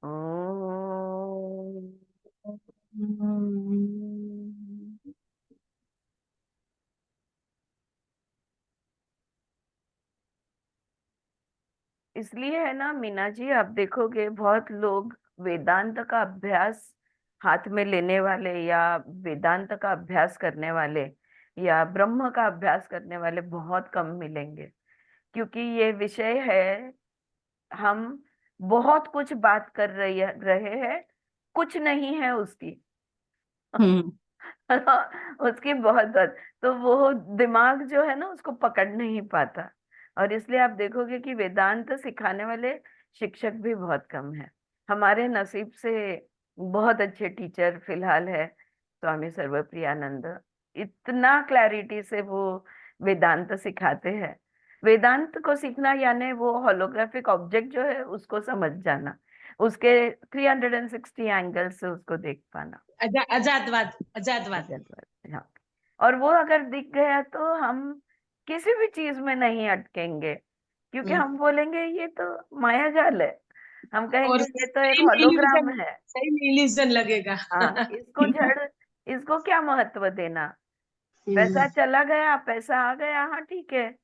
ओम। इसलिए है ना मीना जी, आप देखोगे बहुत लोग वेदांत का अभ्यास हाथ में लेने वाले, या वेदांत का अभ्यास करने वाले, या ब्रह्म का अभ्यास करने वाले बहुत कम मिलेंगे। क्योंकि ये विषय है, हम बहुत कुछ बात कर रहे हैं, कुछ नहीं है उसकी। हम्म। उसकी बहुत बात, तो वो दिमाग जो है ना उसको पकड़ नहीं पाता। और इसलिए आप देखोगे कि वेदांत सिखाने वाले शिक्षक भी बहुत कम है। हमारे नसीब से बहुत अच्छे टीचर फिलहाल है, स्वामी सर्वप्रियानंद। इतना क्लैरिटी से वो वेदांत सिखाते हैं। वेदांत को सीखना यानी वो होलोग्राफिक ऑब्जेक्ट जो है उसको समझ जाना, उसके 360 एंगल से उसको देख पाना। अजातवाद, अजातवाद। अजन्मत, हाँ। और वो अगर दिख गया तो हम किसी भी चीज में नहीं अटकेंगे, क्योंकि हम्म। हम बोलेंगे ये तो माया जाल है। हम और कहेंगे ये तो एक सही में होलोग्राम इल्यूजन, है। सही में इल्यूजन लगेगा। हाँ, इसको जड़, इसको क्या महत्व देना। हम्म। पैसा चला गया, पैसा आ गया, हाँ ठीक है।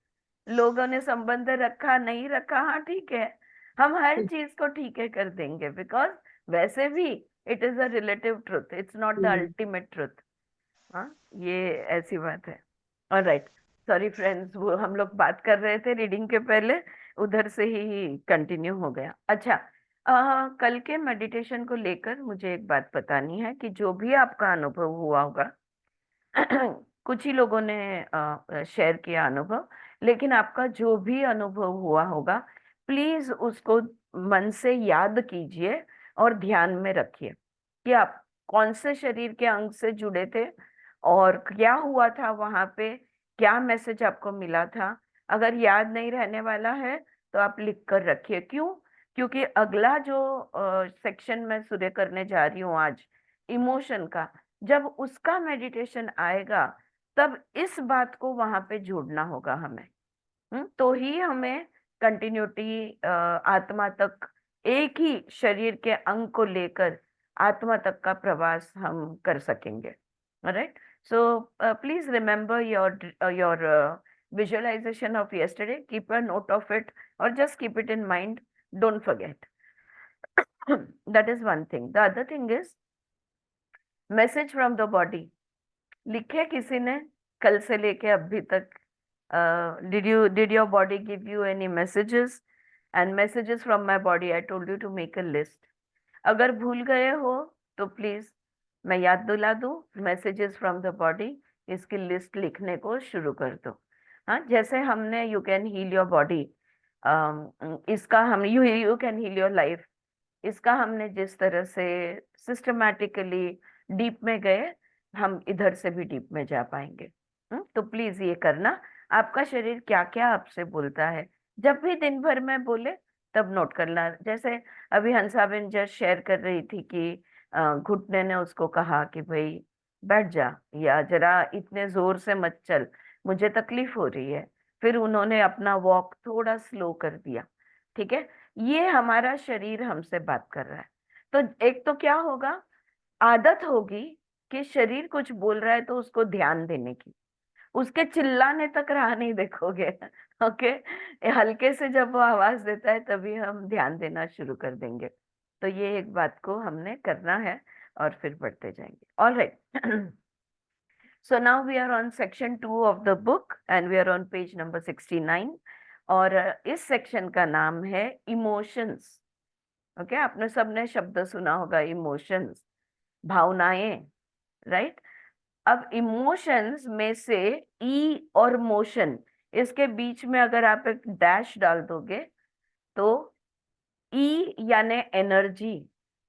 लोगों ने संबंध रखा नहीं रखा, हाँ ठीक है। हम हर चीज को ठीक है कर देंगे, बिकॉज वैसे भी it is a relative truth, it's not the hmm. Ultimate truth. हाँ, ये ऐसी बात है। ऑलराइट, सॉरी फ्रेंड्स, वो हम लोग बात कर रहे थे रीडिंग के पहले, उधर से ही कंटिन्यू हो गया। अच्छा, कल के मेडिटेशन को लेकर मुझे एक बात बतानी है कि जो भी आपका अनुभव हुआ होगा, कुछ ही लोगों ने शेयर किया अनुभव, लेकिन आपका जो भी अनुभव हुआ होगा, प्लीज उसको मन से याद कीजिए और ध्यान में रखिए कि आप कौन से शरीर के अंग से जुड़े थे और क्या हुआ था वहां पे, क्या मैसेज आपको मिला था। अगर याद नहीं रहने वाला है तो आप लिख कर रखिए। क्यों? क्योंकि अगला जो सेक्शन मैं सूर्य करने जा रही हूँ आज, इमोशन का, जब उसका मेडिटेशन आएगा तब इस बात को वहां पे जोड़ना होगा हमें। तो ही हमें कंटिन्यूटी आत्मा तक, एक ही शरीर के अंग को लेकर आत्मा तक का प्रवास हम कर सकेंगे। Right. So please remember your visualization of yesterday, keep a note of it, or just keep it in mind, don't forget. That is one thing. The other thing is message from the body। लिखे किसी ने कल से लेके अभी तक, did your body give you any messages? And messages from my body, I told you to make a list. अगर भूल गए हो तो प्लीज मैं याद दिला दूं, मैसेजेस फ्रॉम द बॉडी, इसकी लिस्ट लिखने को शुरू कर दो। हाँ, जैसे हमने you can heal your body, इसका हम you can heal your life, इसका हमने जिस तरह से सिस्टमैटिकली डीप में गए, हम इधर से भी डीप में जा पाएंगे। तो प्लीज ये करना। आपका शरीर क्या क्या आपसे बोलता है, जब भी दिन भर में बोले तब नोट करना। जैसे अभी हंसाबेन जस्ट शेयर कर रही थी कि घुटने ने उसको कहा कि भाई बैठ जा, या जरा इतने जोर से मत चल, मुझे तकलीफ हो रही है। फिर उन्होंने अपना वॉक थोड़ा स्लो कर दिया। ठीक है, ये हमारा शरीर हमसे बात कर रहा है। तो एक तो क्या होगा, आदत होगी कि शरीर कुछ बोल रहा है तो उसको ध्यान देने की, उसके चिल्लाने तक राह नहीं देखोगे। ओके, हल्के से जब वो आवाज देता है तभी हम ध्यान देना शुरू कर देंगे। तो ये एक बात को हमने करना है, और फिर बढ़ते जाएंगे। All right. So now we are on section 2 of the book and we are on page number 69। और इस सेक्शन का नाम है इमोशंस। ओके, आपने सबने शब्द सुना होगा, इमोशंस, भावनाएं। राइट। अब इमोशंस में से ई और मोशन, इसके बीच में अगर आप एक डैश डाल दोगे तो ई यानी एनर्जी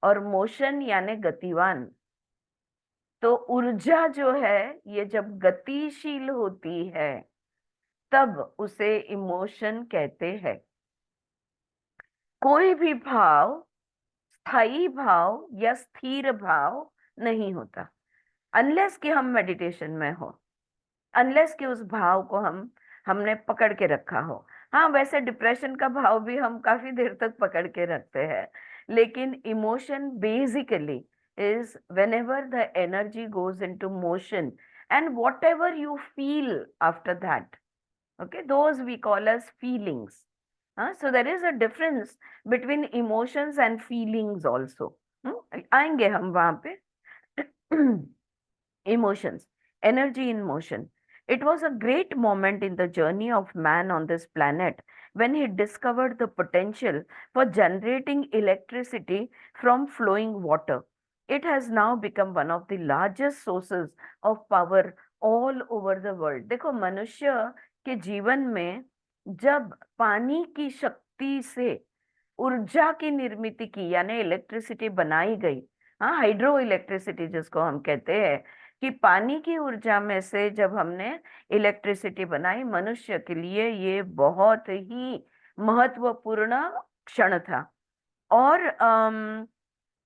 और मोशन यानी गतिवान। तो ऊर्जा जो है, ये जब गतिशील होती है तब उसे इमोशन कहते हैं। कोई भी भाव स्थायी भाव या स्थिर भाव नहीं होता, अनलेस कि हम मेडिटेशन में हो, अनलेस कि उस भाव को हमने पकड़ के रखा हो। हाँ, वैसे डिप्रेशन का भाव भी हम काफी देर तक पकड़ के रखते हैं, लेकिन emotion basically is whenever the energy goes into motion and whatever you feel after that. Okay, those we call as feelings. So there is a difference between emotions and feelings also. आएंगे हम वहां पे. Emotions, energy in motion. It was a great moment in the journey of man on this planet when he discovered the potential for generating electricity from flowing water. It has now become one of the largest sources of power all over the world. देखो, मनुष्य के जीवन में जब पानी की शक्ति से ऊर्जा की निर्मित की, यानी इलेक्ट्रिसिटी बनाई गई, हाँ, हाइड्रो इलेक्ट्रिसिटी जिसको हम कहते हैं, कि पानी की ऊर्जा में से जब हमने इलेक्ट्रिसिटी बनाई, मनुष्य के लिए ये बहुत ही महत्वपूर्ण क्षण था। और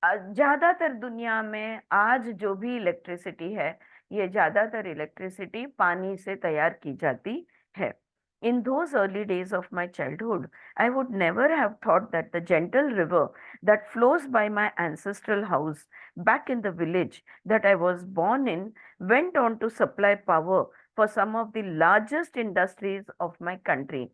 ज्यादातर दुनिया में आज जो भी इलेक्ट्रिसिटी है, ये ज्यादातर इलेक्ट्रिसिटी पानी से तैयार की जाती है। In those early days of my childhood, I would never have thought that the gentle river that flows by my ancestral house back in the village that I was born in went on to supply power for some of the largest industries of my country.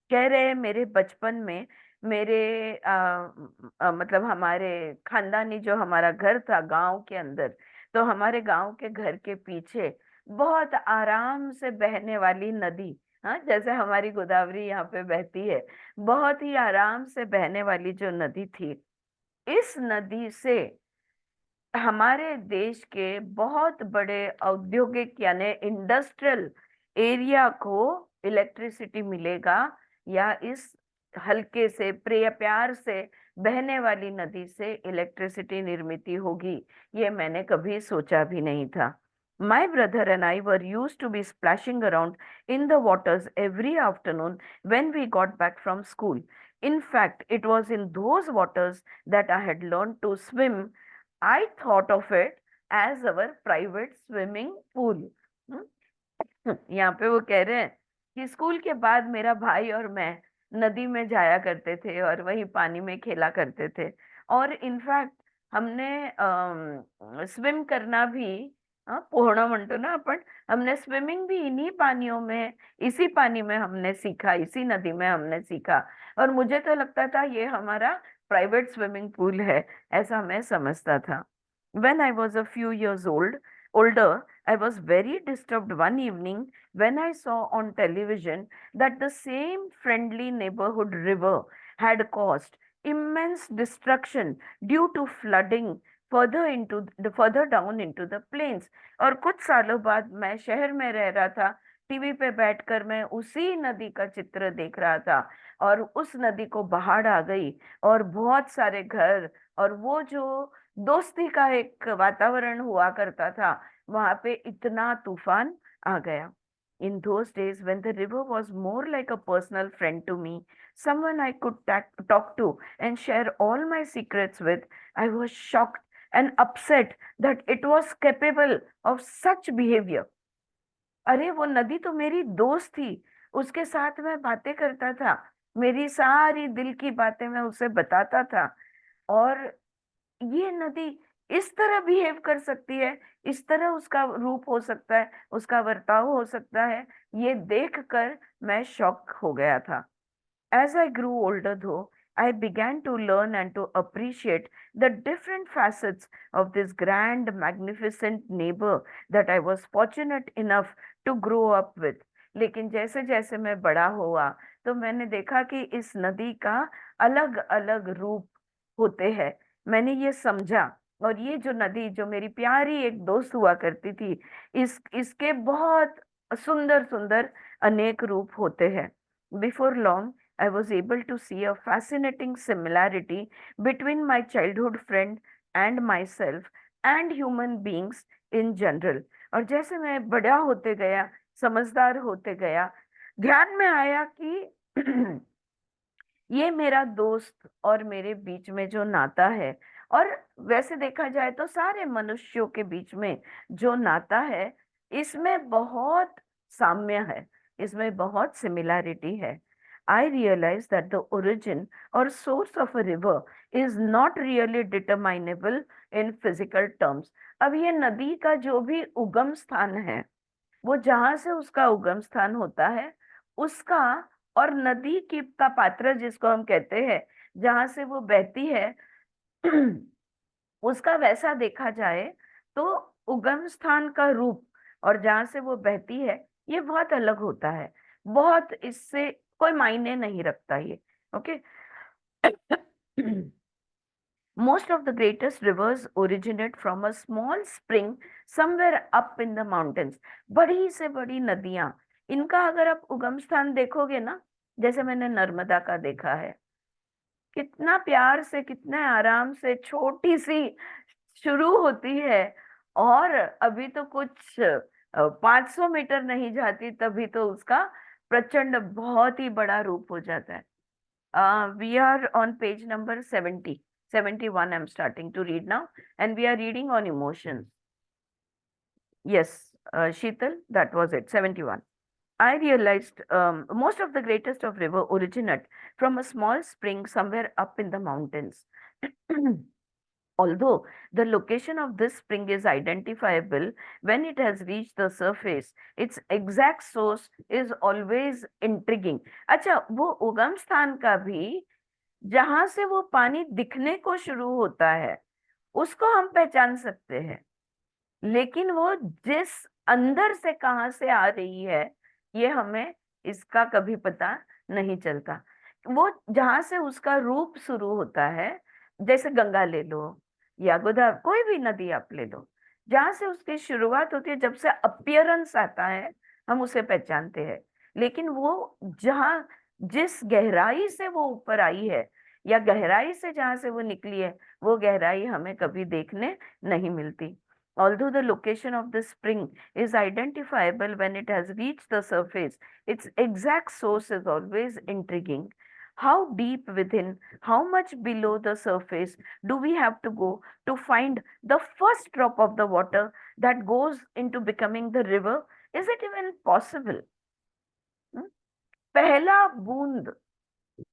कह रहे हैं, मेरे बचपन में मेरे मतलब हमारे खानदानी जो हमारा घर था गांव के अंदर, तो हमारे गांव के घर के पीछे बहुत आराम से बहने वाली नदी, हाँ, जैसे हमारी गोदावरी यहाँ पे बहती है, बहुत ही आराम से बहने वाली जो नदी थी, इस नदी से हमारे देश के बहुत बड़े औद्योगिक यानी इंडस्ट्रियल एरिया को इलेक्ट्रिसिटी मिलेगा, या इस हल्के से प्यार से बहने वाली नदी से इलेक्ट्रिसिटी निर्मित होगी, ये मैंने कभी सोचा भी नहीं था। My brother and I were used to be splashing around in the waters every afternoon when we got back from school. In fact, it was in those waters that I had learned to swim. I thought of it as our private swimming pool. यहाँ पे वो कह रहे हैं कि school के बाद मेरा भाई और मैं नदी में जाया करते थे और वही पानी में खेला करते थे। और इनफैक्ट हमने स्विम करना भी, पोहणं म्हणतो ना आपण, हमने स्विमिंग भी इन्हीं पानियों में, इसी पानी में हमने सीखा, इसी नदी में हमने सीखा। और मुझे तो लगता था ये हमारा प्राइवेट स्विमिंग पूल है, ऐसा मैं समझता था। When I was a few years older, I was very disturbed one evening when I saw on television that the same friendly neighborhood river had caused immense destruction due to flooding further down into the plains. और कुछ सालों बाद मैं शहर में रह रहा था, टीवी पे बैठकर मैं उसी नदी का चित्र देख रहा था, और उस नदी को बाढ़ आ गई और बहुत सारे घर, और वो जो दोस्ती का एक वातावरण हुआ करता था, वहां पे इतना तूफान आ गया। In those days, when the river was more like a personal friend to me, someone I could talk to and share all my secrets with, I was shocked and upset that it was capable of such behavior. अरे, वो नदी तो मेरी दोस्त थी, उसके साथ मैं बातें करता था, मेरी सारी दिल की बातें मैं उसे बताता था, और ये नदी इस तरह बिहेव कर सकती है, इस तरह उसका रूप हो सकता है, उसका बर्ताव हो सकता है, ये देखकर मैं शॉक हो गया था। As I grew older, though, I began to learn and to appreciate the different facets of this grand, magnificent neighbor that I was fortunate enough to grow up with. लेकिन जैसे जैसे मैं बड़ा हुआ, तो मैंने देखा कि इस नदी का अलग अलग रूप होते हैं, मैंने ये समझा। और ये जो नदी, जो मेरी प्यारी एक दोस्त हुआ करती थी, इसके बहुत सुंदर सुंदर अनेक रूप होते हैं। Before long I was able to see a fascinating similarity between my childhood friend and myself and human beings in general. और जैसे मैं बड़ा होते गया, समझदार होते गया, ध्यान में आया कि ये मेरा दोस्त और मेरे बीच में जो नाता है, और वैसे देखा जाए तो सारे मनुष्यों के बीच में जो नाता है, इसमें बहुत साम्य है, इसमें बहुत सिमिलैरिटी है। I realized that the origin or source of a river is not really determinable in physical terms. अब ये नदी का जो भी उगम स्थान है, वो जहां से उसका उगम स्थान होता है उसका, और नदी की का पात्र जिसको हम कहते हैं, जहां से वो बहती है उसका वैसा देखा जाए तो उगम स्थान का रूप और जहां से वो बहती है ये बहुत अलग होता है। बहुत इससे कोई मायने नहीं रखता ये। Okay. Most of the greatest rivers originate from a small spring somewhere up in the mountains. बड़ी से बड़ी नदियां, इनका अगर आप उगम स्थान देखोगे ना, जैसे मैंने नर्मदा का देखा है, कितना प्यार से कितने आराम से छोटी सी शुरू होती है, और अभी तो कुछ 500 मीटर नहीं जाती तभी तो उसका प्रचंड बहुत ही बड़ा रूप हो जाता है। We are on page number 70, 71. I'm starting to read now, and we are reading on emotions. Yes, Sheetal, that was it, 71. I realized most of the greatest of river originate from a small spring somewhere up in the mountains. Although the location of this spring is identifiable when it has reached the surface, its exact source is always intriguing. अच्छा, वो उगम स्थान का भी जहां से वो पानी दिखने को शुरू होता है उसको हम पहचान सकते हैं, लेकिन वो जिस अंदर से कहाँ से आ रही है ये हमें इसका कभी पता नहीं चलता। वो जहां से उसका रूप शुरू होता है, जैसे गंगा ले लो या गोदावरी, कोई भी नदी आप ले लो, जहां से उसकी शुरुआत होती है, जब से अपीयरेंस आता है हम उसे पहचानते हैं। लेकिन वो जहां जिस गहराई से वो ऊपर आई है या गहराई से जहां से वो निकली है, वो गहराई हमें कभी देखने नहीं मिलती। Although the location of the spring is identifiable when it has reached the surface, its exact source is always intriguing. How deep within, how much below the surface do we have to go to find the first drop of the water that goes into becoming the river? Is it even possible? Hmm? पहला बूंद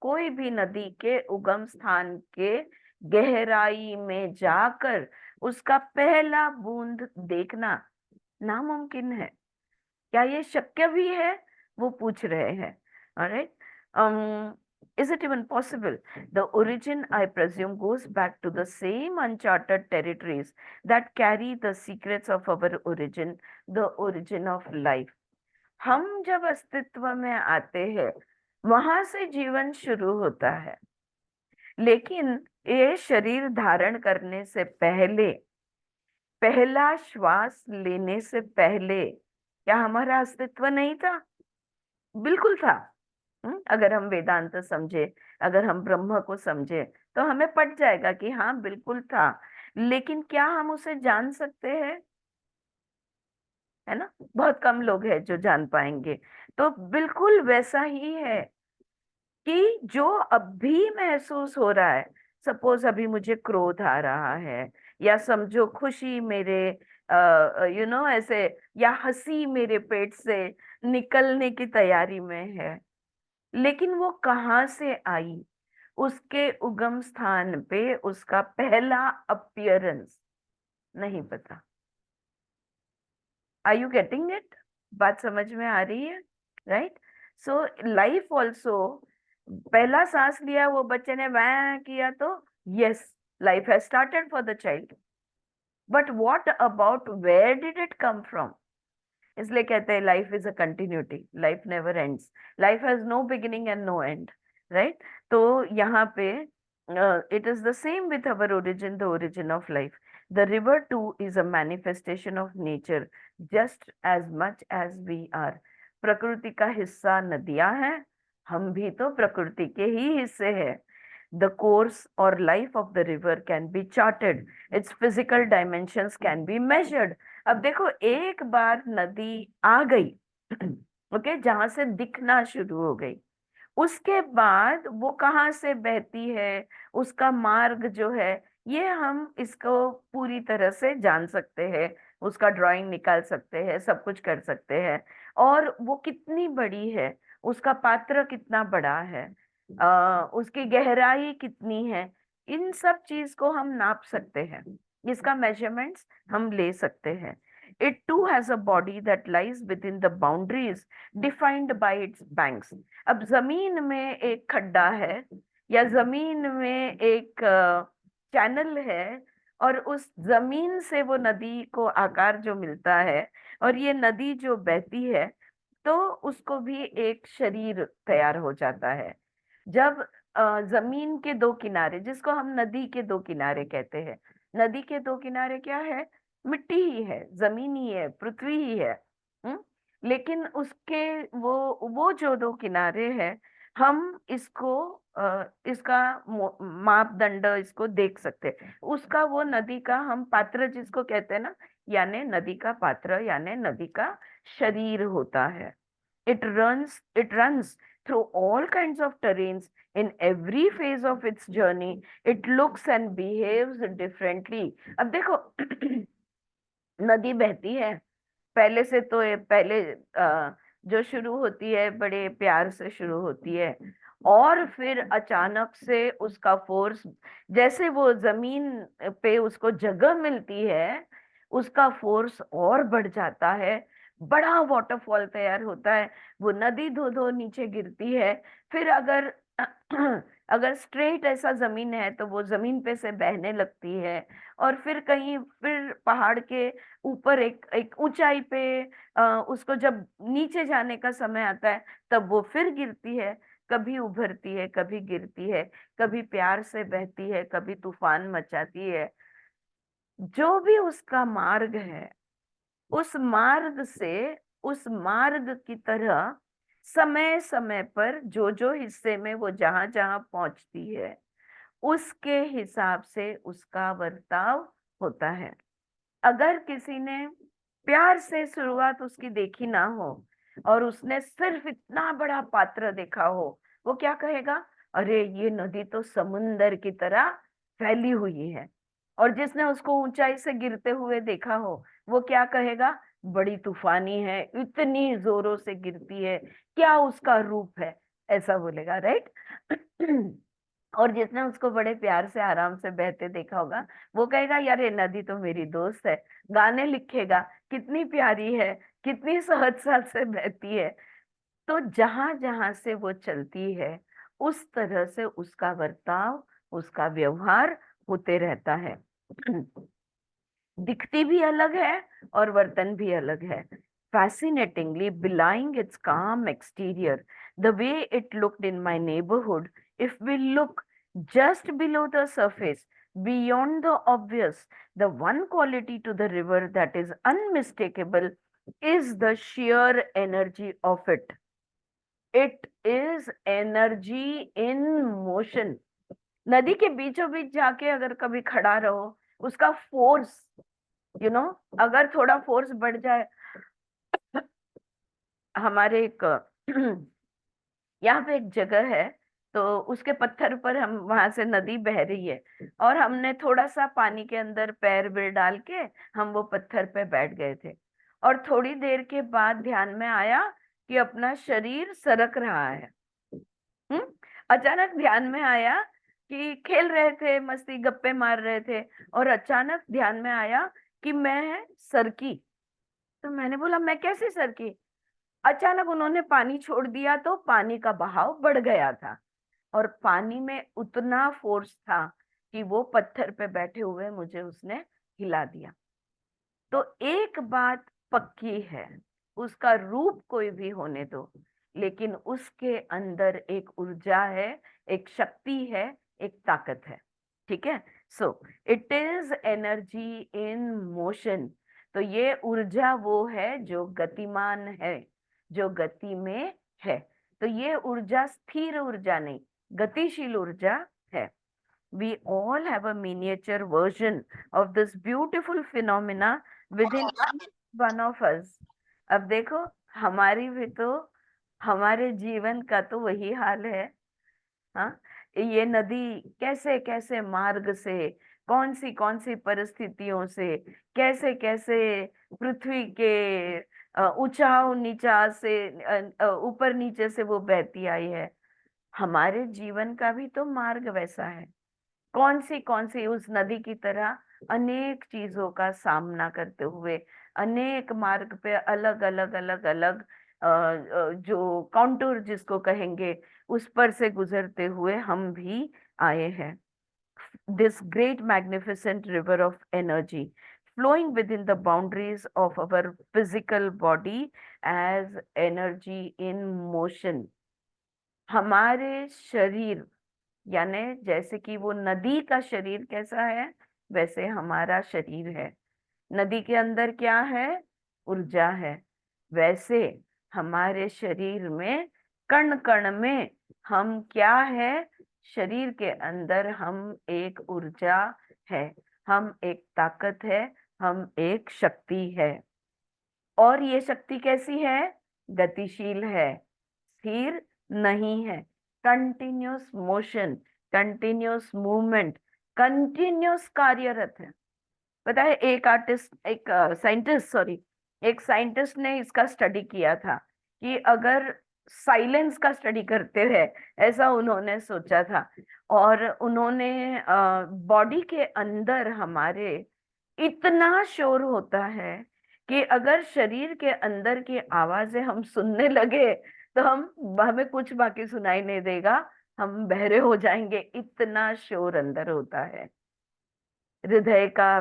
कोई भी नदी के उगम स्थान के गहराई में जाकर उसका पहला बूंद देखना नामुमकिन है। क्या ये शक्य भी है, वो पूछ रहे हैं। Alright, is it even possible? The origin, I presume, goes back to the same uncharted territories that carry the secrets of our origin, the origin of life. हम जब अस्तित्व में आते हैं वहां से जीवन शुरू होता है, लेकिन ये शरीर धारण करने से पहले, पहला श्वास लेने से पहले क्या हमारा अस्तित्व नहीं था? बिल्कुल था। अगर हम वेदांत समझे, अगर हम ब्रह्म को समझे तो हमें पट जाएगा कि हाँ बिल्कुल था। लेकिन क्या हम उसे जान सकते हैं? है ना, बहुत कम लोग हैं जो जान पाएंगे। तो बिल्कुल वैसा ही है कि जो अभी महसूस हो रहा है, सपोज अभी मुझे क्रोध आ रहा है, या समझो खुशी मेरे ऐसे, या हंसी मेरे पेट से निकलने की तैयारी में है, लेकिन वो कहाँ से आई, उसके उगम स्थान पे उसका पहला अपीयरेंस नहीं पता। Are you getting it? बात समझ में आ रही है? राइट। सो लाइफ ऑल्सो, पहला सांस लिया वो बच्चे ने वह किया तो yes, life has started for the child, but what about where did it come from? इसलिए कहते हैं life is a continuity, life never ends, life has no beginning and no end. Right. तो यहाँ पे it is the same with our origin, the origin of life. The river too is a manifestation of nature just as much as we are. प्रकृति का हिस्सा नदियां हैं, हम भी तो प्रकृति के ही हिस्से हैं। The course or life of the river can be charted. Its physical dimensions can be measured. अब देखो, एक बार नदी आ गई ओके, जहां से दिखना शुरू हो गई, उसके बाद वो कहाँ से बहती है, उसका मार्ग जो है, ये हम इसको पूरी तरह से जान सकते हैं, उसका ड्राइंग निकाल सकते हैं, सब कुछ कर सकते हैं। और वो कितनी बड़ी है उसका पात्र कितना बड़ा है, उसकी गहराई कितनी है, इन सब चीज को हम नाप सकते हैं, इसका मेजरमेंट्स हम ले सकते हैं। It too has a body that lies within the boundaries defined by its banks. अब जमीन में एक खड्डा है या जमीन में एक चैनल है, और उस जमीन से वो नदी को आकार जो मिलता है, और ये नदी जो बहती है, तो उसको भी एक शरीर तैयार हो जाता है। जब जमीन के दो किनारे, जिसको हम नदी के दो किनारे कहते हैं, नदी के दो किनारे क्या है, मिट्टी ही है, जमीन ही है, पृथ्वी ही है। हम्म लेकिन उसके वो जो दो किनारे हैं, हम इसको इसका मापदंड इसको देख सकते हैं, उसका वो नदी का हम पात्र जिसको कहते हैं ना, यानी नदी का पात्र यानी नदी का शरीर होता है। It runs through all kinds of terrains. In every phase of its journey, it looks and behaves differently. अब देखो नदी बहती है, पहले से तो ये पहले जो शुरू होती है बड़े प्यार से शुरू होती है, और फिर अचानक से उसका फोर्स, जैसे वो जमीन पे उसको जगह मिलती है, उसका फोर्स और बढ़ जाता है, बड़ा वाटरफॉल तैयार होता है, वो नदी धो धो नीचे गिरती है। फिर अगर अगर स्ट्रेट ऐसा जमीन है तो वो जमीन पे से बहने लगती है, और फिर कहीं फिर पहाड़ के ऊपर एक एक ऊंचाई पे उसको जब नीचे जाने का समय आता है, तब वो फिर गिरती है, कभी उभरती है, कभी गिरती है, कभी प्यार से बहती है, कभी तूफान मचाती है। जो भी उसका मार्ग है, उस मार्ग से, उस मार्ग की तरह समय समय पर जो जो हिस्से में वो जहां जहां पहुंचती है, उसके हिसाब से उसका बर्ताव होता है। अगर किसी ने प्यार से शुरुआत उसकी देखी ना हो, और उसने सिर्फ इतना बड़ा पात्र देखा हो, वो क्या कहेगा, अरे ये नदी तो समुंदर की तरह फैली हुई है। और जिसने उसको ऊंचाई से गिरते हुए देखा हो, वो क्या कहेगा, बड़ी तूफानी है, इतनी जोरों से गिरती है, क्या उसका रूप है, ऐसा बोलेगा, राइट। और जिसने उसको बड़े प्यार से आराम से बहते देखा होगा, वो कहेगा यार ये नदी तो मेरी दोस्त है, गाने लिखेगा, कितनी प्यारी है, कितनी सहज से बहती है। तो जहां जहां से वो चलती है, उस तरह से उसका बर्ताव, उसका व्यवहार होते रहता है। दिखती भी अलग है और वर्तन भी अलग है। Fascinatingly, belying its calm exterior, the way it looked in my neighborhood, if we look just below the surface, beyond the obvious, the one quality to the river that is unmistakable is the sheer energy of it. It is energy in motion. नदी के बीचों बीच जाके अगर कभी खड़ा रहो, उसका force, अगर थोड़ा फोर्स बढ़ जाए, हमारे एक यहाँ पे एक जगह है, तो उसके पत्थर पर हम, वहां से नदी बह रही है, और हमने थोड़ा सा पानी के अंदर पैर वेर डाल के हम वो पत्थर पे बैठ गए थे, और थोड़ी देर के बाद ध्यान में आया कि अपना शरीर सरक रहा है। हम्म अचानक ध्यान में आया कि खेल रहे थे, मस्ती गप्पे मार रहे थे, और अचानक ध्यान में आया कि मैं सरकी। तो मैंने बोला मैं कैसे सरकी। अचानक उन्होंने पानी छोड़ दिया, तो पानी का बहाव बढ़ गया था, और पानी में उतना फोर्स था कि वो पत्थर पे बैठे हुए मुझे उसने हिला दिया। तो एक बात पक्की है, उसका रूप कोई भी होने दो, लेकिन उसके अंदर एक ऊर्जा है, एक शक्ति है, एक ताकत है। ठीक है। So it is energy in motion. तो ये ऊर्जा वो है जो गतिमान है, जो गति में है। तो ये ऊर्जा स्थिर ऊर्जा नहीं, गतिशील ऊर्जा है। We all have a miniature version of this beautiful phenomena within each one of us. अब देखो, हमारी भी तो, हमारे जीवन का तो वही हाल है। हाँ, ये नदी कैसे कैसे मार्ग से, कौन सी परिस्थितियों से, कैसे कैसे पृथ्वी के ऊंचा नीचा से ऊपर नीचे से वो बहती आई है। हमारे जीवन का भी तो मार्ग वैसा है। कौन सी उस नदी की तरह अनेक चीजों का सामना करते हुए, अनेक मार्ग पे अलग अलग अलग अलग जो काउंटर जिसको कहेंगे, उस पर से गुजरते हुए हम भी आए हैं। This great magnificent river of energy flowing within the boundaries of our physical body as energy in motion। हमारे शरीर, यानी जैसे कि वो नदी का शरीर कैसा है, वैसे हमारा शरीर है। नदी के अंदर क्या है? ऊर्जा है। वैसे हमारे शरीर में कण कण में हम क्या है? शरीर के अंदर हम एक ऊर्जा है, हम एक ताकत है, हम एक शक्ति है। और ये शक्ति कैसी है? गतिशील है, स्थिर नहीं है। Continuous motion, continuous movement, continuous कार्यरत है। पता है, एक साइंटिस्ट, सॉरी, एक साइंटिस्ट ने इसका स्टडी किया था कि अगर साइलेंस का स्टडी करते हैं, ऐसा उन्होंने सोचा था। और उन्होंने बॉडी के अंदर हमारे इतना शोर होता है कि अगर शरीर के अंदर की आवाजें हम सुनने लगे तो हमें कुछ बाकी सुनाई नहीं देगा, हम बहरे हो जाएंगे, इतना शोर अंदर होता है। हृदय का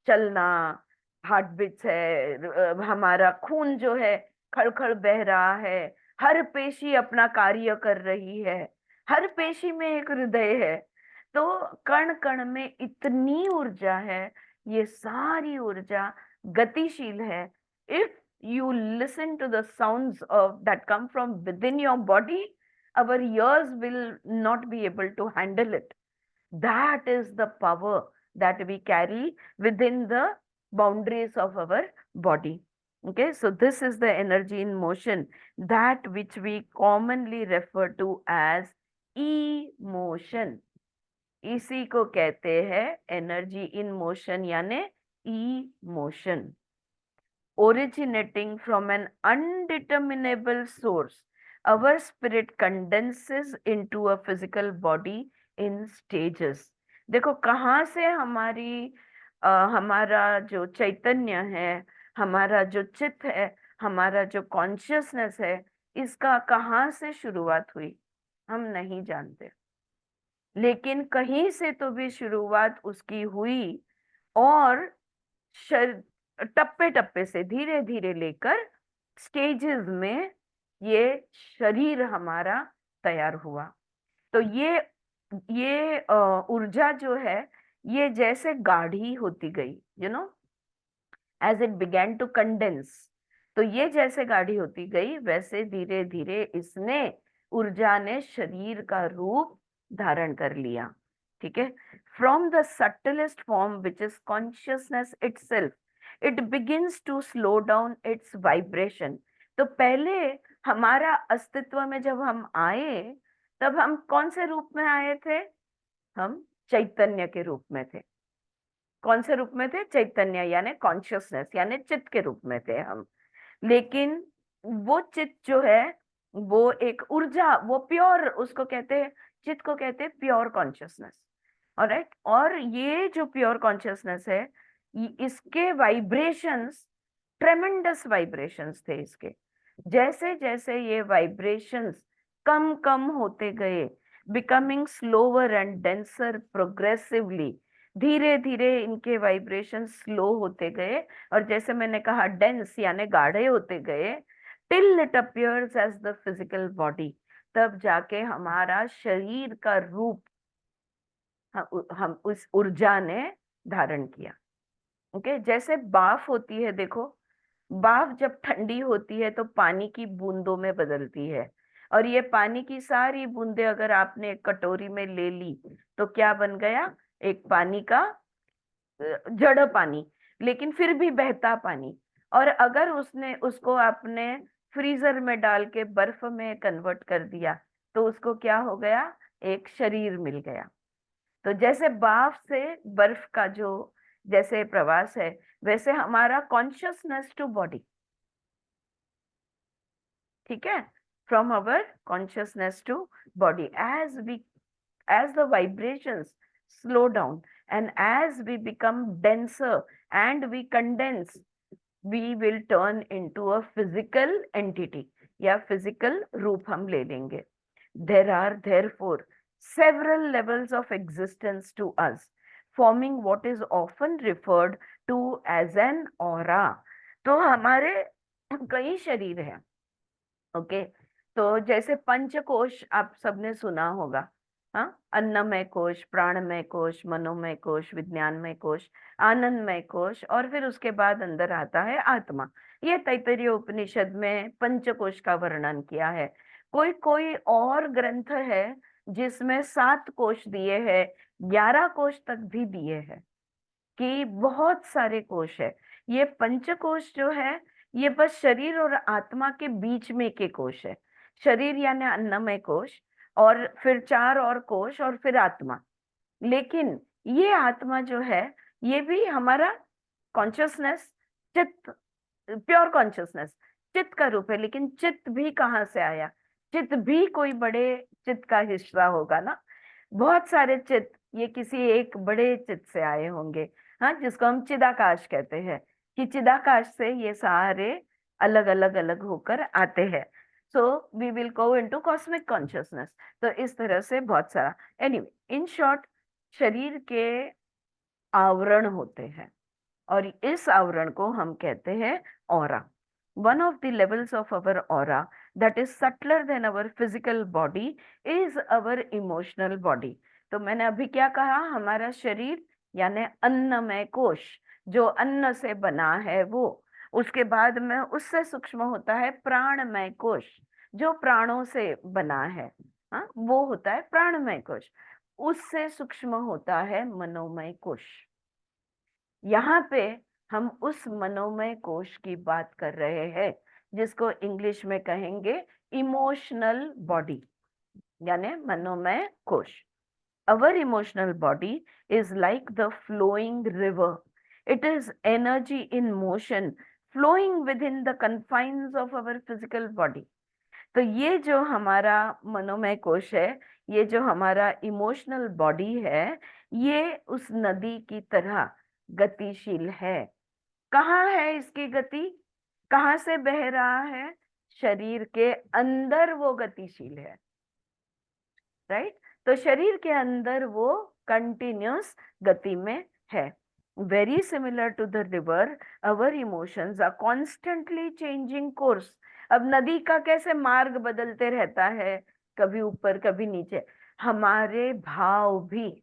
चलना, हार्ट बीट्स है, हमारा खून जो है खड़खड़ बह रहा है, हर पेशी अपना कार्य कर रही है, हर पेशी में एक हृदय है। तो कण कण में इतनी ऊर्जा है, ये सारी ऊर्जा गतिशील है। If you listen to the sounds of that come from within your body, our ears will not be able to handle it. That is the power that we carry within the boundaries of our body. Okay, so this is the energy in motion, that which we commonly refer to as emotion। इसी को कहते हैं energy in motion, यानी emotion। Originating from an undeterminable source, our spirit condenses into a physical body in stages। देखो कहाँ से हमारा जो चैतन्य है, हमारा जो चित्त है, हमारा जो कॉन्शियसनेस है, इसका कहाँ से शुरुआत हुई हम नहीं जानते। लेकिन कहीं से तो भी शुरुआत उसकी हुई, और टप्पे टप्पे से धीरे धीरे लेकर स्टेजेस में ये शरीर हमारा तैयार हुआ। तो ये ऊर्जा जो है, ये जैसे गाढ़ी होती गई, as it began to condense. तो ये जैसे गाढ़ी होती गई, वैसे धीरे धीरे इसने, ऊर्जा ने शरीर का रूप धारण कर लिया। ठीक है। From the subtlest form which is consciousness itself, it begins to slow down its vibration. तो पहले हमारा अस्तित्व में जब हम आए, तब हम कौन से रूप में आए थे? हम चैतन्य के रूप में थे। कौन से रूप में थे? चैतन्य, यानी कॉन्शियसनेस, यानी चित्त के रूप में थे हम। लेकिन वो चित्त जो है, वो एक ऊर्जा, वो प्योर, उसको कहते हैं, चित्त को कहते हैं प्योर कॉन्शियसनेस। ऑलराइट। और ये जो प्योर कॉन्शियसनेस है, इसके वाइब्रेशंस, ट्रेमेंडस वाइब्रेशंस थे इसके। जैसे जैसे ये वाइब्रेशंस कम कम होते गए, becoming slower and denser progressively, धीरे धीरे इनके वाइब्रेशन स्लो होते गए, और जैसे मैंने कहा डेंस यानी गाढ़े होते गए, till it appears as the physical body. तब जाके हमारा शरीर का रूप हम उस ऊर्जा ने धारण किया। ओके। जैसे बाफ होती है, देखो, बाफ जब ठंडी होती है तो पानी की बूंदों में बदलती है, और ये पानी की सारी बूंदें अगर आपने एक कटोरी में ले ली तो क्या बन गया? एक पानी का जड़ पानी, लेकिन फिर भी बहता पानी। और अगर उसको आपने फ्रीजर में डाल के बर्फ में कन्वर्ट कर दिया, तो उसको क्या हो गया? एक शरीर मिल गया। तो जैसे बाफ से बर्फ का जो जैसे प्रवास है, वैसे हमारा कॉन्शियसनेस टू बॉडी, ठीक है, from our consciousness to body. As the vibrations slow down and as we become denser and we condense, we will turn into a physical entity, या physical रूप हम ले लेंगे. There are therefore several levels of existence to us, forming what is often referred to as an aura. तो हमारे कई शरीर हैं. ओके, तो जैसे पंचकोश आप सबने सुना होगा. हाँ, अन्नमय कोश, प्राणमय कोश, मनोमय कोश, विज्ञानमय कोश, आनंदमय कोश, और फिर उसके बाद अंदर आता है आत्मा. ये तैत्तिरीय उपनिषद में पंचकोश का वर्णन किया है. कोई कोई और ग्रंथ है जिसमें 7 कोश दिए हैं, 11 कोश तक भी दिए हैं, कि बहुत सारे कोश है. ये पंचकोश जो है ये बस शरीर और आत्मा के बीच में के कोश है. शरीर यानी अन्नमय कोश, और फिर 4 और कोश, और फिर आत्मा. लेकिन ये आत्मा जो है ये भी हमारा कॉन्शियसनेस, चित्त, प्योर कॉन्शियसनेस, चित्त का रूप है. लेकिन चित्त भी कहाँ से आया? चित्त भी कोई बड़े चित्त का हिस्सा होगा ना. बहुत सारे चित्त ये किसी एक बड़े चित्त से आए होंगे. हाँ, जिसको हम चिदाकाश कहते हैं, कि चिदाकाश से ये सारे अलग अलग अलग होकर आते हैं. So we will go into cosmic consciousness. तो इस तरह से बहुत सारा. एनीवे, इन शॉर्ट, शरीर के आवरण होते हैं और इस आवरण को हम कहते हैं aura. One of the levels of our aura that is subtler than our physical body is our emotional body. तो मैंने अभी क्या कहा? हमारा शरीर यानी अन्नमय कोश, जो अन्न से बना है वो. उसके बाद में उससे सूक्ष्म होता है प्राणमय कोश, जो प्राणों से बना है. हाँ, वो होता है प्राणमय कोश. उससे सूक्ष्म होता है मनोमय कोश. यहाँ पे हम उस मनोमय कोश की बात कर रहे हैं, जिसको इंग्लिश में कहेंगे इमोशनल बॉडी, यानी मनोमय कोश. Our emotional body is like the flowing river. It is energy in motion flowing within the confines of our physical body. तो ये जो हमारा मनोमय कोश है, ये जो हमारा इमोशनल बॉडी है, ये उस नदी की तरह गतिशील है. कहाँ है इसकी गति? कहाँ से बह रहा है? शरीर के अंदर वो गतिशील है. राइट? तो शरीर के अंदर वो कंटिन्यूस गति में है. Very similar to the river, our emotions are constantly changing course. अब नदी का कैसे मार्ग बदलते रहता है, कभी ऊपर कभी नीचे, हमारे भाव भी.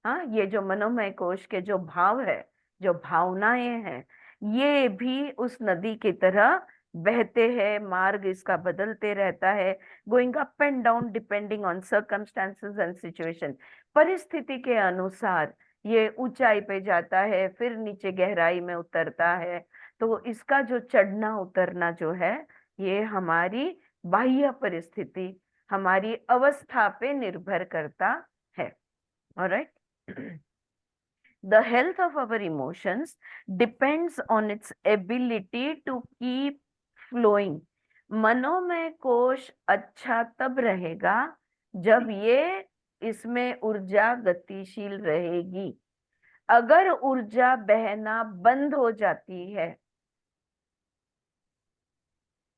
हाँ, ये जो मनोमय कोश के जो भाव है, जो भावनाएं हैं, ये भी उस नदी की तरह बहते हैं. मार्ग इसका बदलते रहता है, going up and down depending on circumstances and situation. परिस्थिति के अनुसार ये ऊंचाई पे जाता है, फिर नीचे गहराई में उतरता है. तो इसका जो चढ़ना उतरना जो है, ये हमारी बाह्य परिस्थिति, हमारी अवस्था पे निर्भर करता है. Alright. The health of our emotions depends on its ability to keep flowing. मनोमय कोश अच्छा तब रहेगा जब ये इसमें ऊर्जा गतिशील रहेगी. अगर ऊर्जा बहना बंद हो जाती है,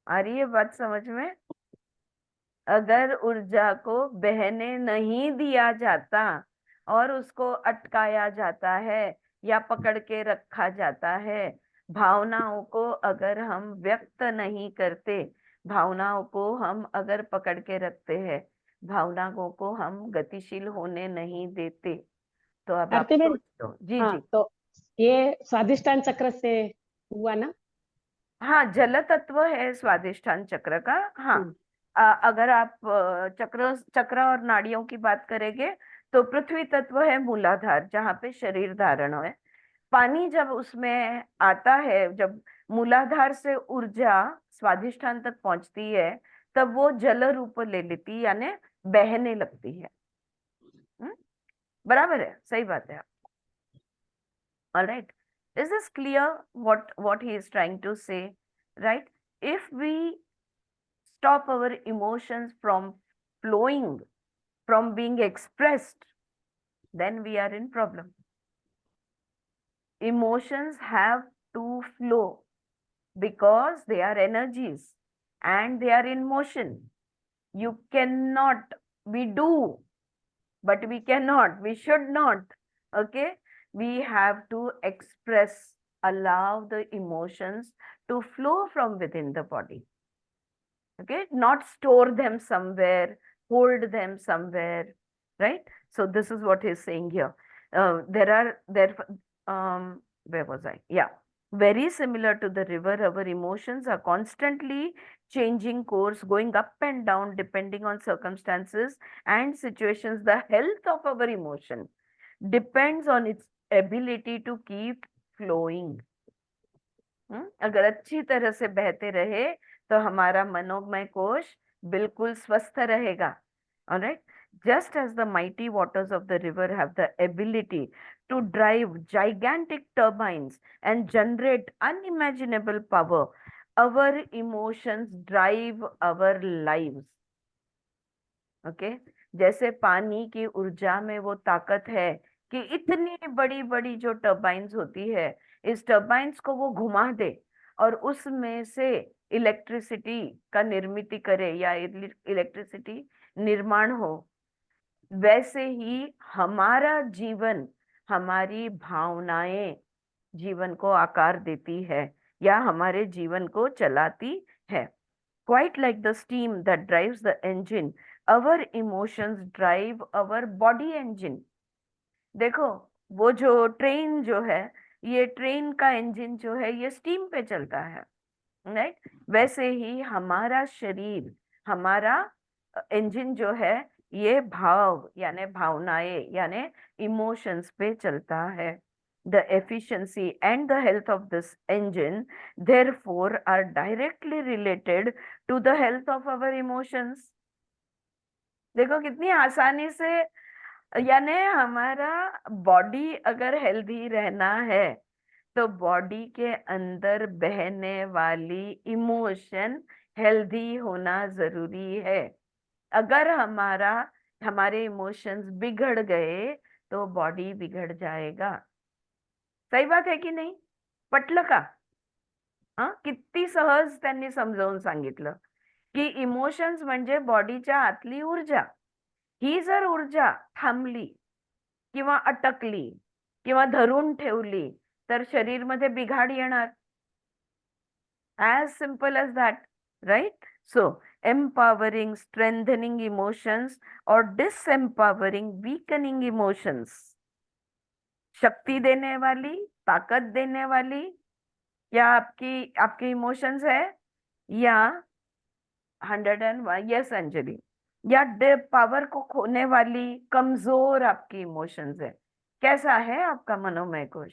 आ रही है बात समझ में? अगर ऊर्जा को बहने नहीं दिया जाता और उसको अटकाया जाता है या पकड़ के रखा जाता है, भावनाओं को अगर हम व्यक्त नहीं करते, भावनाओं को हम अगर पकड़ के रखते हैं, भावनाओं को हम गतिशील होने नहीं देते, तो अब आप आरती मैम, सोच लो. जी हाँ, जी. तो ये स्वादिष्टान चक्र से हुआ ना? हाँ, जल तत्व है स्वादिष्ठान चक्र का. हाँ, अगर आप चक्र चक्र और नाड़ियों की बात करेंगे तो पृथ्वी तत्व है मूलाधार, जहाँ पे शरीर धारण है. पानी जब उसमें आता है, जब मूलाधार से ऊर्जा स्वादिष्ठान तक पहुंचती है, तब वो जल रूप ले लेती, यानी बहने लगती है. बराबर है, सही बात है. All right. Is this clear what he is trying to say? Right? If we stop our emotions from flowing, from being expressed, then we are in problem. Emotions have to flow because they are energies and they are in motion. You cannot, we do, but we cannot, we should not. Okay, we have to express, allow the emotions to flow from within the body. Okay, not store them somewhere, hold them somewhere, right? So this is what he's saying here. There where was I? Yeah, very similar to the river, our emotions are constantly changing course, going up and down depending on circumstances and situations. The health of our emotion depends on its ability to keep flowing. अगर अच्छी तरह से बहते रहे तो हमारा मनोमय कोश बिल्कुल स्वस्थ रहेगा. All right. Just as the mighty waters of the river have the ability to drive gigantic turbines and generate unimaginable power, our emotions drive our lives. Okay. जैसे पानी की ऊर्जा में वो ताकत है कि इतनी बड़ी बड़ी जो टर्बाइंस होती है, इस टर्बाइंस को वो घुमा दे और उसमें से इलेक्ट्रिसिटी का निर्मित करे या इलेक्ट्रिसिटी निर्माण हो, वैसे ही हमारा जीवन, हमारी भावनाएं जीवन को आकार देती है या हमारे जीवन को चलाती है. Quite like the steam that drives the engine, our emotions drive our body engine. देखो, वो जो ट्रेन जो है, ये ट्रेन का इंजन जो है, ये स्टीम पे चलता है, राइट? वैसे ही हमारा शरीर, हमारा इंजन जो है, ये भाव यानी भावनाएं यानी इमोशंस पे चलता है. The efficiency and the health of this engine therefore are directly related to the health of our emotions. देखो कितनी आसानी से, यानी हमारा बॉडी अगर हेल्दी रहना है तो बॉडी के अंदर बहने वाली इमोशन हेल्दी होना जरूरी है. अगर हमारे इमोशंस बिगड़ गए तो बॉडी बिगड़ जाएगा. सही बात है की नाही? पटलं का? किती सहज त्यांनी समजावून सांगितलं की इमोशन्स म्हणजे बॉडीच्या आतली ऊर्जा. ही जर ऊर्जा थांबली किंवा अटकली किंवा धरून ठेवली तर शरीर मध्ये बिघाड येणार. as simple as that, right? So empowering, strengthening emotions or disempowering, weakening emotions, शक्ति देने वाली, ताकत देने वाली क्या आपके इमोशंस है, या 101, यस अंजलि, या पावर को खोने वाली कमजोर आपकी इमोशंस है? कैसा है आपका मनोमय कोश?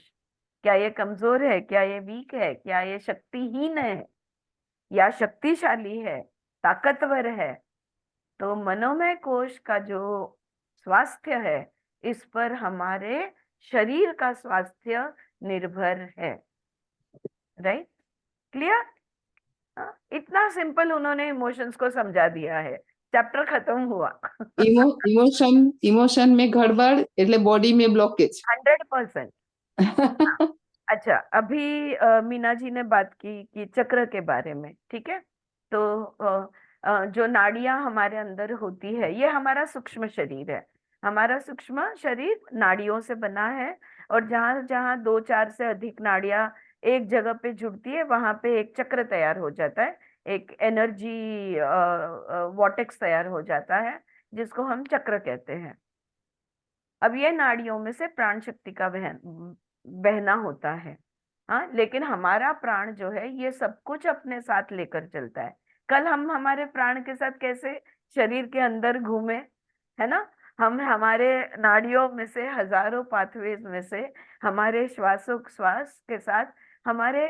क्या ये कमजोर है? क्या ये वीक है? क्या ये शक्तिहीन है या शक्तिशाली है, ताकतवर है? तो मनोमय कोश का जो स्वास्थ्य है, इस पर हमारे शरीर का स्वास्थ्य निर्भर है. राइट? क्लियर? इतना सिंपल उन्होंने इमोशंस को समझा दिया है. चैप्टर खत्म हुआ. इमोशन में गड़बड़ એટલે बॉडी में ब्लॉकेज 100%. अच्छा, अभी मीना जी ने बात की कि चक्र के बारे में, ठीक है? तो जो नाड़ियां हमारे अंदर होती है, ये हमारा सूक्ष्म शरीर है. हमारा सूक्ष्म शरीर नाड़ियों से बना है और जहां जहां 2-4 से अधिक नाड़ियां एक जगह पे जुड़ती है, वहां पे एक चक्र तैयार हो जाता है, एक एनर्जी वॉर्टेक्स तैयार हो जाता है, जिसको हम चक्र कहते हैं. अब ये नाड़ियों में से प्राण शक्ति का बहना होता है. लेकिन हमारा प्राण जो है, ये सब कुछ अपने साथ लेकर चलता है. कल हम हमारे प्राण के साथ कैसे शरीर के अंदर घूमे, है ना? हम हमारे नाड़ियों में से, हजारों पाथवेज में से, हमारे श्वासोच्छ्वास के साथ हमारे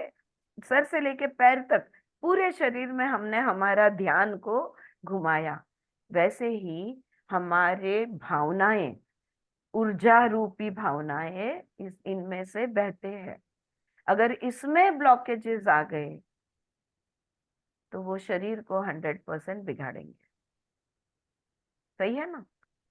सर से लेके पैर तक पूरे शरीर में हमने हमारा ध्यान को घुमाया. वैसे ही हमारे भावनाएं, ऊर्जा रूपी भावनाएं इनमें से बहते हैं. अगर इसमें ब्लॉकेजेस आ गए तो वो शरीर को 100% बिगाड़ेंगे। सही है ना?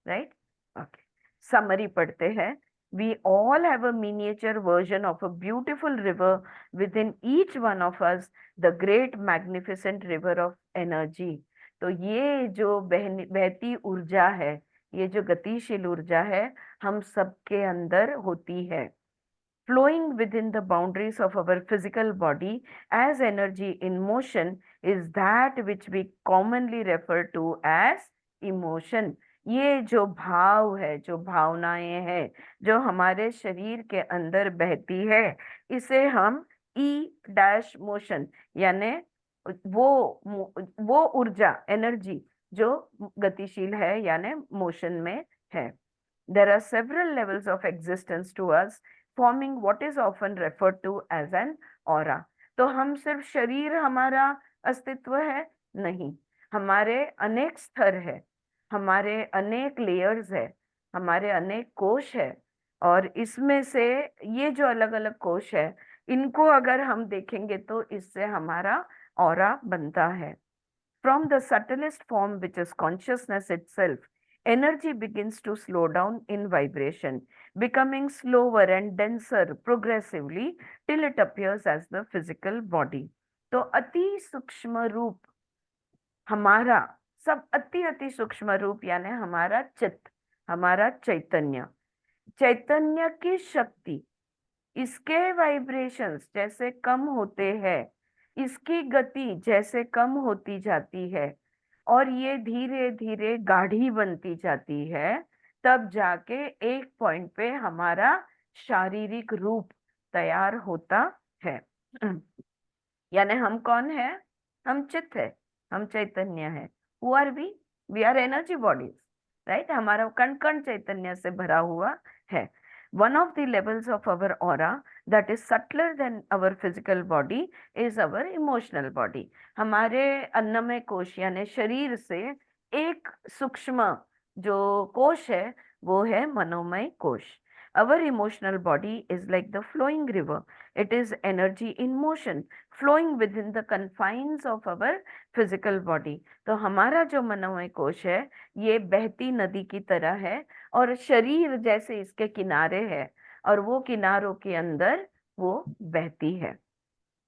राइट? ओके, समरी पढ़ते हैं। We all have a miniature version of a beautiful river within each one of us, the great magnificent river of energy. तो ये जो बहती ऊर्जा है, ये जो गतिशील ऊर्जा है, हम सबके अंदर होती है। Flowing within the boundaries of our physical body as energy in motion is that which we commonly refer to as emotion. ये जो भाव है, जो भावनाएं हैं, जो हमारे शरीर के अंदर बहती है, इसे हम ई डैश मोशन, यानी वो ऊर्जा, एनर्जी जो गतिशील है यानी मोशन में है। There are several levels of existence to us, forming what is often referred to as an aura. तो हम सिर्फ शरीर हमारा अस्तित्व है? नहीं, हमारे अनेक स्तर है, हमारे अनेक लेयर्स है, हमारे अनेक कोश है, और इसमें से ये जो अलग अलग कोश है, इनको अगर हम देखेंगे तो इससे हमारा ऑरा बनता है। From the subtlest form, which is consciousness itself, energy begins to slow down in vibration, becoming slower and denser progressively till it appears as the physical body. तो अति सूक्ष्म रूप हमारा, सब अति अति सूक्ष्म रूप यानी हमारा चित्त, हमारा चैतन्य, चैतन्य की शक्ति, इसके वाइब्रेशंस जैसे कम होते हैं, इसकी गति जैसे कम होती जाती है, और ये धीरे धीरे गाढ़ी बनती जाती है, तब जाके एक पॉइंट पे हमारा शारीरिक रूप तैयार होता है। यानी हम कौन है? हम चित्त है, हम चैतन्य है। Who are we? We are energy bodies, right? हमारा कण कण चैतन्य से भरा हुआ है। One of the levels of our aura that is subtler than our physical body is our emotional body. हमारे अन्नमय कोश यानी शरीर से एक सूक्ष्म जो कोश है वो है मनोमय कोश। Our emotional body is like the flowing river. It is energy in motion, flowing within the confines of our physical body. तो हमारा जो मनोमय कोश है ये बहती नदी की तरह है, और शरीर जैसे इसके किनारे है, और वो किनारों के अंदर वो बहती है।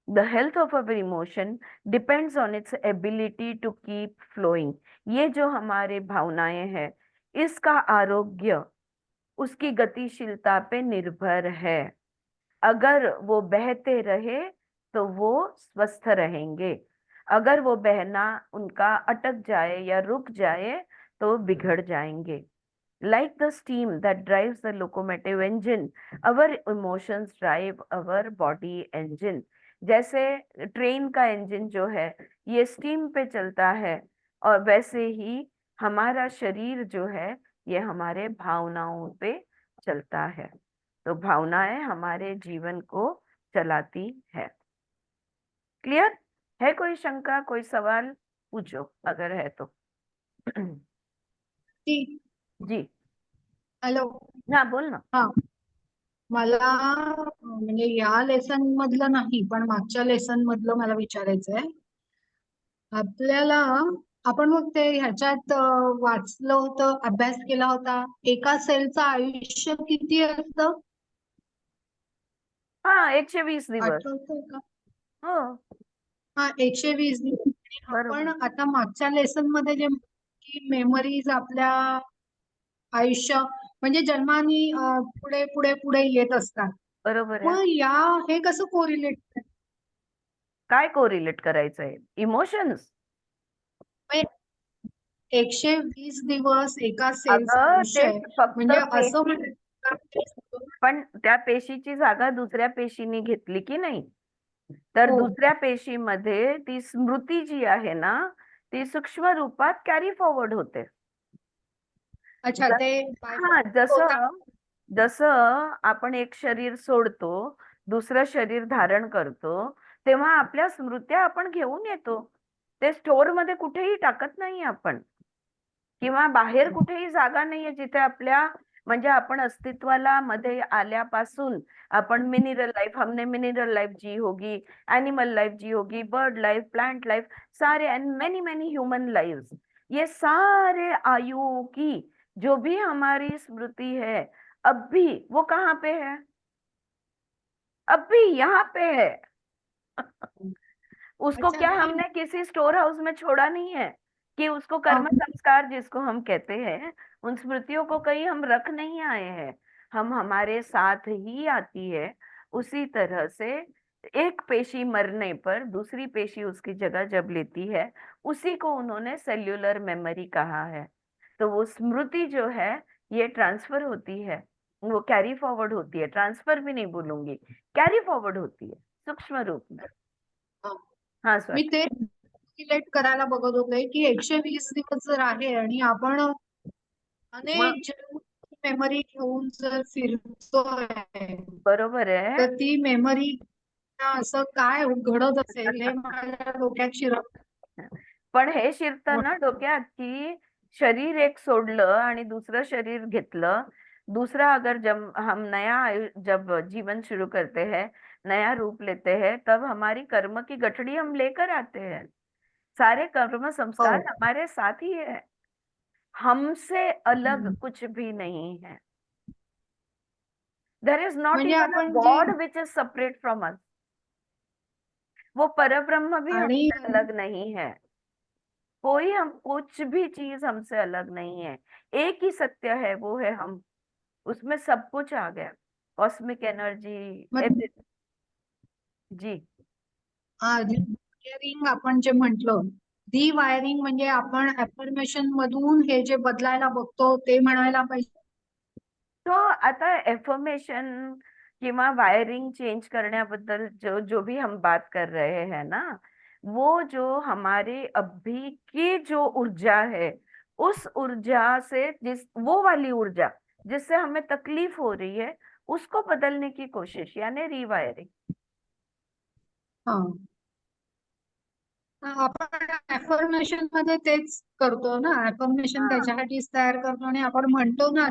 The health of our emotion depends on its ability to keep flowing. ये जो हमारे भावनाएं हैं, इसका आरोग्य उसकी गतिशीलता पे निर्भर है। अगर वो बहते रहे तो वो स्वस्थ रहेंगे, अगर वो बहना उनका अटक जाए या रुक जाए तो बिगड़ जाएंगे। Like the steam that drives the locomotive engine, our emotions drive our body engine. जैसे ट्रेन का इंजन जो है ये स्टीम पे चलता है, और वैसे ही हमारा शरीर जो है ये हमारे भावनाओं पे चलता है। तो भावनाएं हमारे जीवन को चलाती है। क्लियर है? कोई शंका, कोई सवाल पूछो अगर है तो। जी जी हॅलो हाँ, बोल ना। हा मला म्हणजे या लेसन मधलं नाही पण मागच्या लेसन मधलं मला विचारायचंय आपल्याला आपण मग ते ह्याच्यात वाचलं होतं अभ्यास केला होता एका सेलचं आयुष्य किती असतं हाँ, 120 दिवस। आठवतंय का हो, हा 120 दिवस बरोबर. आपण आता मागच्या लेसन मध्ये जे की मेमरीज आपल्या आयुष्य म्हणजे जन्माने पुढे पुढे पुढे येत असतात बरोबर मग आहे. हे कसं कोरिलेट काय कोरिलेट करायचंय? इमोशन्स. 120 दिवस एका सेलचं अगं आयुष्य ते आहे फक्त म्हणजे असं पेशी, पण त्या पेशीची जागा दुसऱ्या पेशीने घेतली की नाही, तर हो. दुसऱ्या पेशीमध्ये ती स्मृती जी आहे ना ती सूक्ष्म रूपात कॅरी फॉरवर्ड होते. अच्छा ते हा, जसं आपण एक शरीर सोडतो, दुसरं शरीर धारण करतो, तेव्हा आपल्या स्मृत्या आपण घेऊन येतो. ते स्टोअर मध्ये कुठेही टाकत नाही आपण, किंवा बाहेर कुठेही जागा नाहीये जिथे आपल्या म्हणजे आपण अस्तित्वाला मध्ये आल्यापासून आपण मिनरल लाइफ, हमने मिनरल लाइफ जी होगी, एनिमल लाइफ जी होगी, बर्ड लाइफ, प्लांट लाइफ, सारे and many many human lives, ये सारे आयुओं की जो भी हमारी स्मृति है, अब भी वो कहाँ पे है? अब भी यहाँ पे है। उसको अच्छा, क्या नहीं, हमने किसी स्टोर हाउस में छोड़ा नहीं है कि उसको कर्म संस्कार जिसको हम कहते हैं, उन स्मृतियों को कहीं हम रख नहीं आए हैं, हम हमारे साथ ही आती है। उसी तरह से एक पेशी मरने पर दूसरी पेशी उसकी जगह जब लेती है, उसी को उन्होंने सेल्यूलर मेमोरी कहा है। तो वो स्मृति जो है ये ट्रांसफर होती है, वो कैरी फॉरवर्ड होती है, ट्रांसफर भी नहीं बोलूंगी, कैरी फॉरवर्ड होती है सूक्ष्म रूप में। हा. हाँ मी स्वाती। ते रिलेट करायला बघत होते की 120 दिवस जर आहे आणि आपण मग अनेक मेमरी घेऊन जर फिरतोय, बरोबर आहे, तर ती मेमरी असं काय घडत असेल हे माझ्या डोक्यात शिरत. पण हे शिरतं ना डोक्यात की शरीर एक सोडलं आणि दुसरं शरीर घेतलं, दूसरा अगर जब हम नया जब जीवन शुरू करते हैं, नया रूप लेते हैं, तब हमारी कर्म की गठड़ी हम लेकर आते हैं, सारे कर्म संस्कार हो, हमारे साथ ही है, हमसे अलग हम्म. कुछ भी नहीं है। देयर इज नॉट म्हणजे इवन अ आपण जे god which is separate from us, वो परब्रह्म भी आणि हमसे अलग नहीं है, कोई हम कुछ भी चीज हमसे अलग नहीं है, एक ही सत्य है, वो है हम, उसमें सब कुछ आ गया, कॉस्मिक एनर्जी, मग एवरीथिंग। जी रिवायरिंग आपण जे म्हटलं, रिवायरिंग म्हणजे आपण अफर्मेशन मधून हे जे बदलायला बघतो ते म्हणायला पाहिजे. तो आता एफर्मेशन किंवा वायरिंग चेंज करण्याबद्दल जो जो भी हम बात कर रहे हैं ना, वो जो हमारे अभी की जो ऊर्जा है, उस ऊर्जा से जिस वो वाली ऊर्जा जिससे हमें तकलीफ हो रही है, उसको बदलने की कोशिश, यानी रिवायरिंग। हा. आपण अफर्मेशन मध्ये तेच करतो ना, अफर्मेशन हाँ त्याच्यासाठीच तयार करतो आणि आपण म्हणतो ना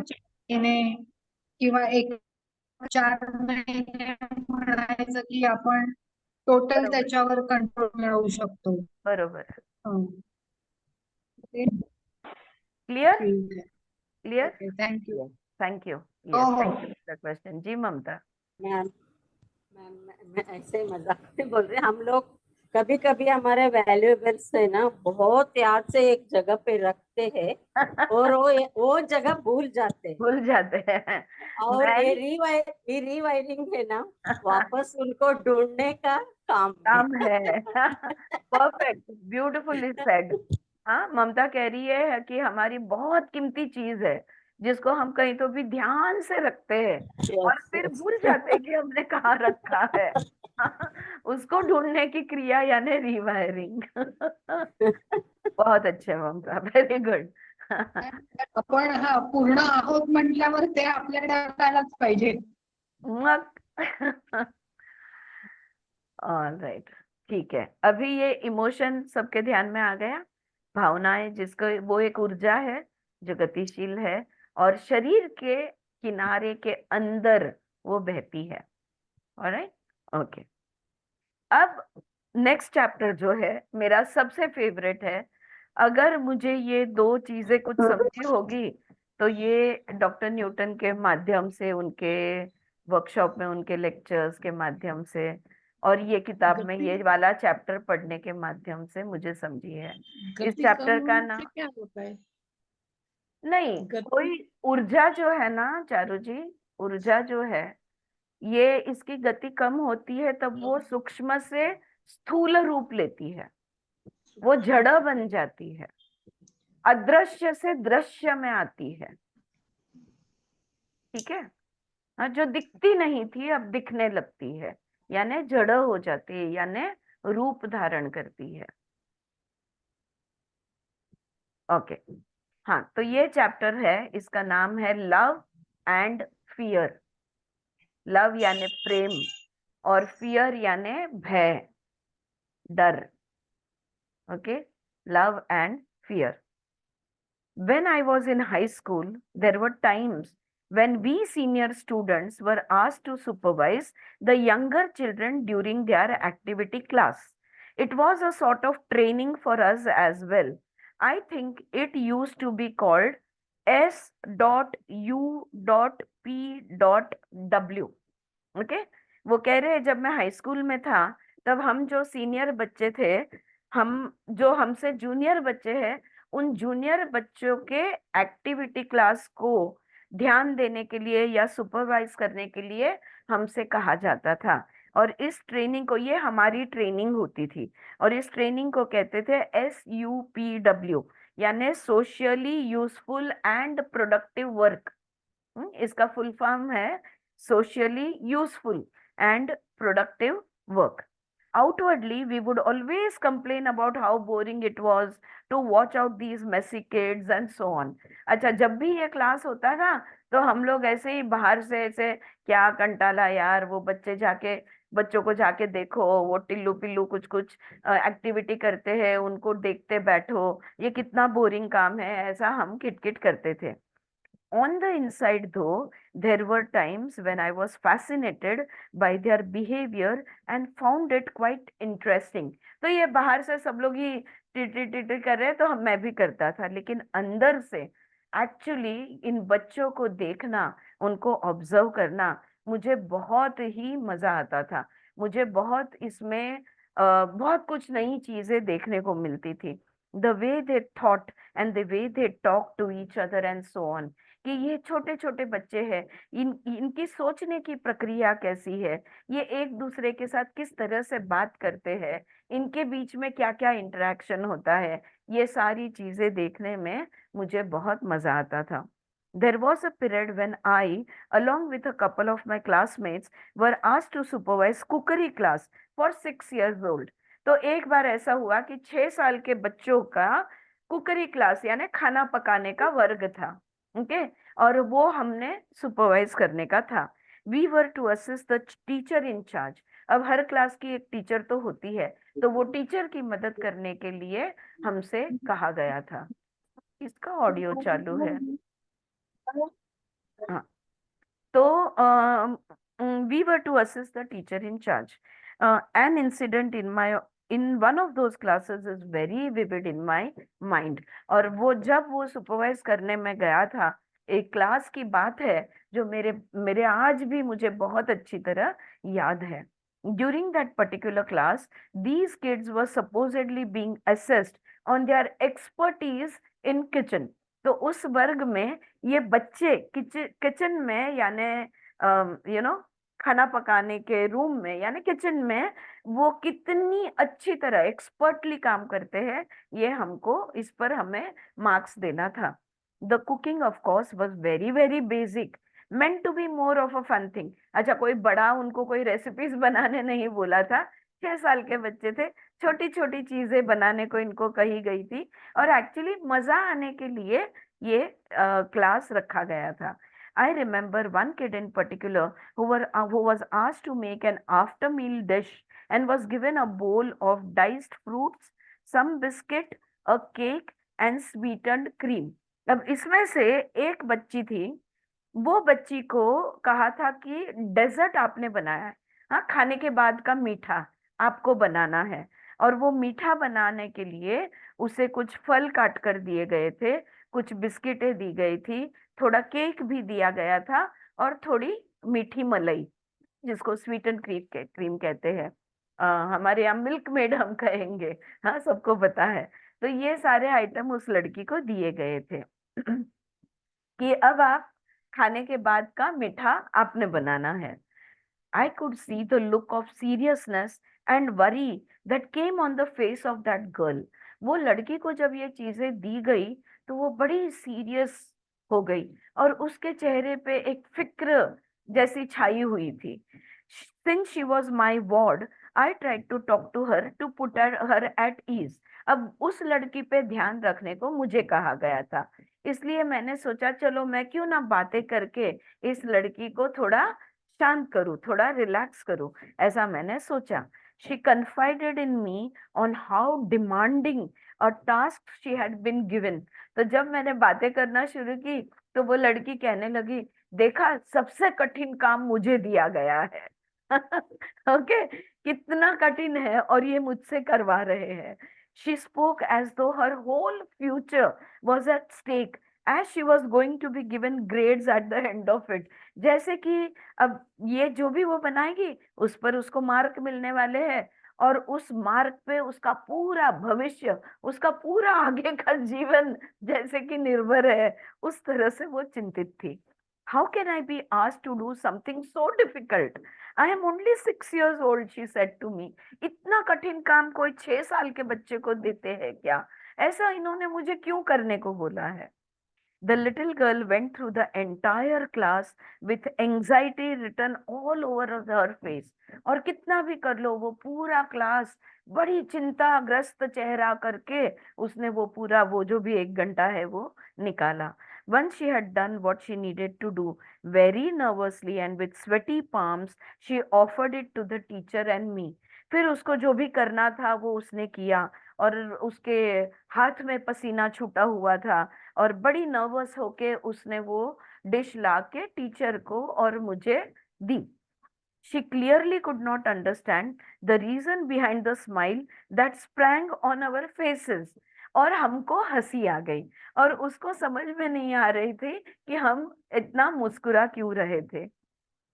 येणे किंवा एक 4 महिने म्हणायचं की आपण टोटल बरोबर त्याच्यावर कंट्रोल मिळवू शकतो. बरोबर। हं. ते क्लियर ठीक आहे. Clear. Okay, thank you. Yes thank you. हो यस हो. Thank you for the question. जी ममता। मैम मैम मैं ऐसे ही मजाक में बोल रही हूँ। हम लोग कभी कभी हमारे वैल्यूएबल्स है ना बहुत याद से एक जगह पे रखते हैं और वो जगह भूल जाते हैं। भूल जाते हैं। और मैं ये रीवायरिंग है ना वापस उनको ढूंढने का काम है। काम है। Perfect, beautifully said. हाँ ममता कह रही है कि हमारी बहुत कीमती चीज है जिसको हम कहीं तो भी ध्यान से रखते हैं और यस फिर यस भूल जाते हैं कि हमने कहाँ रखा है। उसको ढूंढने की क्रिया यानी रिवायरिंग। बहुत अच्छे ममता, वेरी गुड। आपण पूर्ण आहोत म्हटल्यावर ते आपल्याकडे असायलाच पाहिजे. मग ऑलराइट, ठीक है। अभी ये इमोशन सबके ध्यान में आ गया, भावनाएं जिसको वो एक ऊर्जा है जो गतिशील है और शरीर के किनारे के अंदर वो बहती है। Alright, okay. अब नेक्स्ट चैप्टर जो है मेरा सबसे फेवरेट है। अगर मुझे ये दो चीजें कुछ समझी होगी तो ये डॉक्टर न्यूटन के माध्यम से, उनके वर्कशॉप में, उनके लेक्चर्स के माध्यम से और ये किताब में ये वाला चैप्टर पढ़ने के माध्यम से मुझे समझी है। इस गति चैप्टर कम का होने नाम से क्या होता है? नहीं, गति कोई ऊर्जा जो है ना चारू जी, ऊर्जा जो है ये इसकी गति कम होती है तब वो सूक्ष्म से स्थूल रूप लेती है, वो जड़ बन जाती है, अदृश्य से दृश्य में आती है। ठीक है, हाँ, जो दिखती नहीं थी अब दिखने लगती है, यानी जड़ हो जाती है, यानी रूप धारण करती है। ओके, हाँ, तो ये चैप्टर है, इसका नाम है लव एंड फियर। लव यानी प्रेम और फियर यानी भय, डर। Okay, love and fear. When I was in high school, there were times when we senior students were asked to supervise the younger children during their activity class. It was a sort of training for us as well. I think it used to be called S.U.P.W. Okay, वो कह रहे हैं जब मैं high school में था तब हम जो सीनियर बच्चे थे, हम जो हमसे जूनियर बच्चे हैं, उन जूनियर बच्चों के एक्टिविटी क्लास को ध्यान देने के लिए या सुपरवाइज करने के लिए हमसे कहा जाता था। और इस ट्रेनिंग को, ये हमारी ट्रेनिंग होती थी, और इस ट्रेनिंग को कहते थे SUPW, यानी socially useful and productive work. इसका फुल फॉर्म है socially useful and productive work. Outwardly, we would always complain about how boring it was to watch out these messy kids and so on. अच्छा, जब भी ये class होता था तो हम लोग ऐसे ही बाहर से ऐसे, क्या कंटाला यार, वो बच्चों को जाके देखो, वो टिल्लू पिल्लू कुछ कुछ एक्टिविटी करते हैं, उनको देखते बैठो, ये कितना बोरिंग काम है, ऐसा हम किटकिट करते थे। On the inside, though, there were times when I was fascinated by their behavior and found it quite interesting. तो ये बाहर से सब लोग ही टिटी कर रहे हैं तो मैं भी करता था, लेकिन अंदर से एक्चुअली इन बच्चों को देखना, उनको ऑब्जर्व करना, मुझे बहुत ही मजा आता था। मुझे बहुत इसमें बहुत कुछ नई चीजें देखने को मिलती थी। The way they thought and the way they talk to each other and so on. कि ये छोटे छोटे बच्चे हैं, इनकी सोचने की प्रक्रिया कैसी है, ये एक दूसरे के साथ किस तरह से बात करते हैं, इनके बीच में क्या क्या इंटरेक्शन होता है, ये सारी चीजें देखने में मुझे बहुत मजा आता था। There was a period when I, along with a couple of my classmates, were asked to supervise cookery class for 6 years old. तो एक बार ऐसा हुआ कि 6 साल के बच्चों का कुकरी क्लास यानी खाना पकाने का वर्ग था, ओके, और वो हमने सुपरवाइज करने का था। We were to assist the teacher in charge. अब हर क्लास की एक टीचर तो होती है, तो वो टीचर की मदद करने के लिए हमसे कहा गया था। इसका ऑडियो चालू है। हाँ, तो we were to assist the teacher in charge. An incident in one of those classes is very vivid in my mind. और वो जब वो सुपरवाइज करने में गया था, एक क्लास की बात है जो मेरे आज भी मुझे बहुत अच्छी तरह याद है। During that particular class, these kids were supposedly being assessed on their expertise in kitchen. तो उस वर्ग में ये बच्चे किचन में यानी खाना पकाने के रूम में यानी किचन में वो कितनी अच्छी तरह एक्सपर्टली काम करते हैं, ये हमको इस पर हमें मार्क्स देना था। The cooking of course was very very basic, meant to be more of a fun thing. अच्छा, कोई बड़ा उनको कोई रेसिपीज बनाने नहीं बोला था, 6 साल के बच्चे थे, छोटी छोटी चीजें बनाने को इनको कही गई थी, और एक्चुअली मजा आने के लिए ये क्लास रखा गया था। I remember one kid in particular who was asked to make an after meal dish and was given a bowl of diced fruits, some biscuit, a cake and sweetened cream. अब इसमें से एक बच्ची थी, वो बच्ची को कहा था कि डेजर्ट आपने बनाया है, हाँ, खाने के बाद का मीठा आपको बनाना है, और वो मीठा बनाने के लिए उसे कुछ फल काट कर दिए गए थे, कुछ बिस्किटें दी गई थी, थोड़ा केक भी दिया गया था, और थोड़ी मीठी मलाई जिसको स्वीटन क्रीम कहते हैं, हमारे यहाँ मिल्क मेड हम कहेंगे, हाँ, सबको पता है। तो ये सारे आइटम उस लड़की को दिए गए थे कि अब आप खाने के बाद का मीठा आपने बनाना है। I could see the look of seriousness and worry that came on the face of that girl. वो लड़की को जब ये चीजें दी गई तो वो बड़ी सीरियस हो गई, और उसके चेहरे पे एक फिक्र जैसी छाई हुई थी। Since she was my ward, I tried to talk to her to put her at ease. अब उस लड़की पे ध्यान रखने को मुझे कहा गया था, इसलिए मैंने सोचा चलो मैं क्यों ना बातें करके इस लड़की को थोड़ा शांत करूं, थोड़ा रिलैक्स करूं, ऐसा मैंने सोचा। She confided in me on how demanding a task she had been given. तो जब मैंने बातें करना शुरू की तो वो लड़की कहने लगी, देखा सबसे कठिन काम मुझे दिया गया है। ओके, कितना कठिन है और ये मुझसे करवा रहे हैं। She spoke as though her whole future was at stake as she was going to be given grades at the end of it. जैसे कि अब ये जो भी वो बनाएगी उस पर उसको मार्क मिलने वाले हैं, और उस मार्क पे उसका पूरा भविष्य, उसका पूरा आगे का जीवन जैसे कि निर्भर है। उस तरह से वो चिंतित थी। How can I be asked to do something so difficult? I am only 6 years old, she said to me. इतना कठिन काम कोई 6 साल के बच्चे को देते हैं क्या? ऐसा इन्होंने मुझे क्यों करने को बोला है? The little girl went through the entire class with anxiety written all over her face. और कितना भी कर लो, वो पूरा क्लास बड़ी चिंताग्रस्त चेहरा करके उसने वो पूरा, वो जो भी 1 घंटा है वो निकाला। Once she had done what she needed to do, very nervously and with sweaty palms, she offered it to the teacher and me. फिर उसको जो भी करना था वो उसने किया, और उसके हाथ में पसीना छूटा हुआ था, और बड़ी नर्वस होके उसने वो डिश लाके टीचर को और मुझे दी। She clearly could not understand the reason behind the smile that sprang on our faces. और हमको हंसी आ गई, और उसको समझ में नहीं आ रही थी कि हम इतना मुस्कुरा क्यों रहे थे।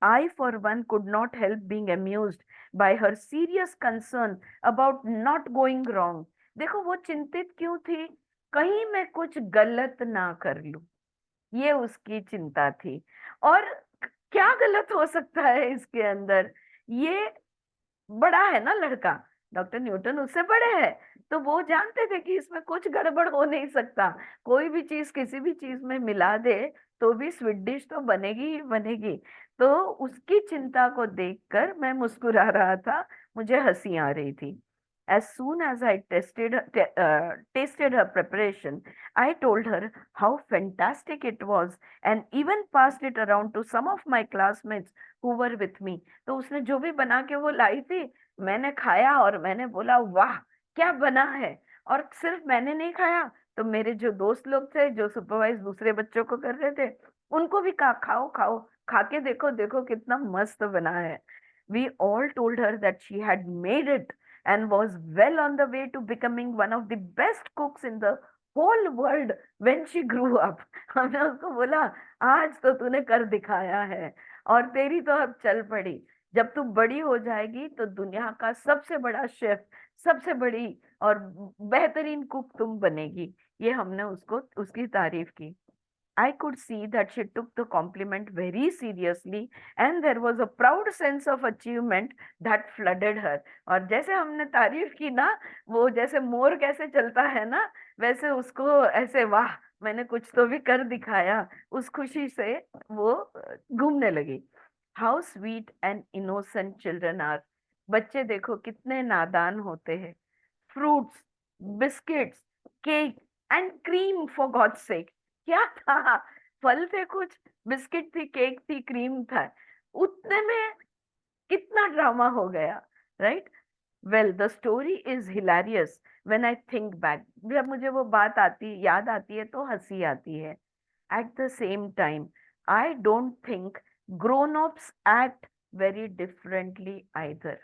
I, for one, could not help being amused by her serious concern about not going wrong. देखो वो चिंतित क्यों थी? कहीं मैं कुछ गलत ना कर लूं, ये उसकी चिंता थी। और क्या गलत हो सकता है इसके अंदर? ये बड़ा है ना लड़का, डॉक्टर न्यूटन उससे बड़े हैं, तो वो जानते थे कि इसमें कुछ गड़बड़ हो नहीं सकता। कोई भी चीज किसी भी चीज में मिला दे तो भी स्वीट डिश तो बनेगी ही बनेगी। तो उसकी चिंता को देखकर मैं मुस्कुरा रहा था, मुझे हंसी आ रही थी। As soon as I tasted her preparation, I told her how fantastic it was and even passed it around to some of my classmates who were with me. तो उसने जो भी बना के वो लाई थी, मैंने खाया और मैंने बोला वाह क्या बना है। और सिर्फ मैंने नहीं खाया, तो मेरे जो दोस्त लोग थे जो सुपरवाइज दूसरे बच्चों को कर रहे थे, उनको भी कहा खाओ खाओ, खा के देखो देखो कितना मस्त बना है। We all told her that she had made it and was well on the way to becoming one of the best cooks in the whole world when she grew up. हमने उसको बोला आज तो तूने कर दिखाया है, और तेरी तो अब चल पड़ी। जब तू बड़ी हो जाएगी तो दुनिया का सबसे बड़ा शेफ, सबसे बड़ी और बेहतरीन कुक तुम बनेगी। ये हमने उसको उसकी तारीफ की। I could see that she took the compliment very seriously and there was a proud sense of achievement that flooded her. और जैसे हमने तारीफ की ना, वो जैसे मोर कैसे चलता है ना, वैसे उसको ऐसे वाह मैंने कुछ तो भी कर दिखाया, उस खुशी से वो घूमने लगी। How sweet and innocent children are. बच्चे देखो कितने नादान होते हैं। Fruits, biscuits, cake and cream for god's sake. क्या था? फल थे कुछ, बिस्किट थी, केक थी, क्रीम था, उतने में कितना ड्रामा हो गया, right? Well the story is hilarious when I think back. जब मुझे वो बात याद आती है तो हंसी आती है। At the same time I don't think grown ups act very differently either.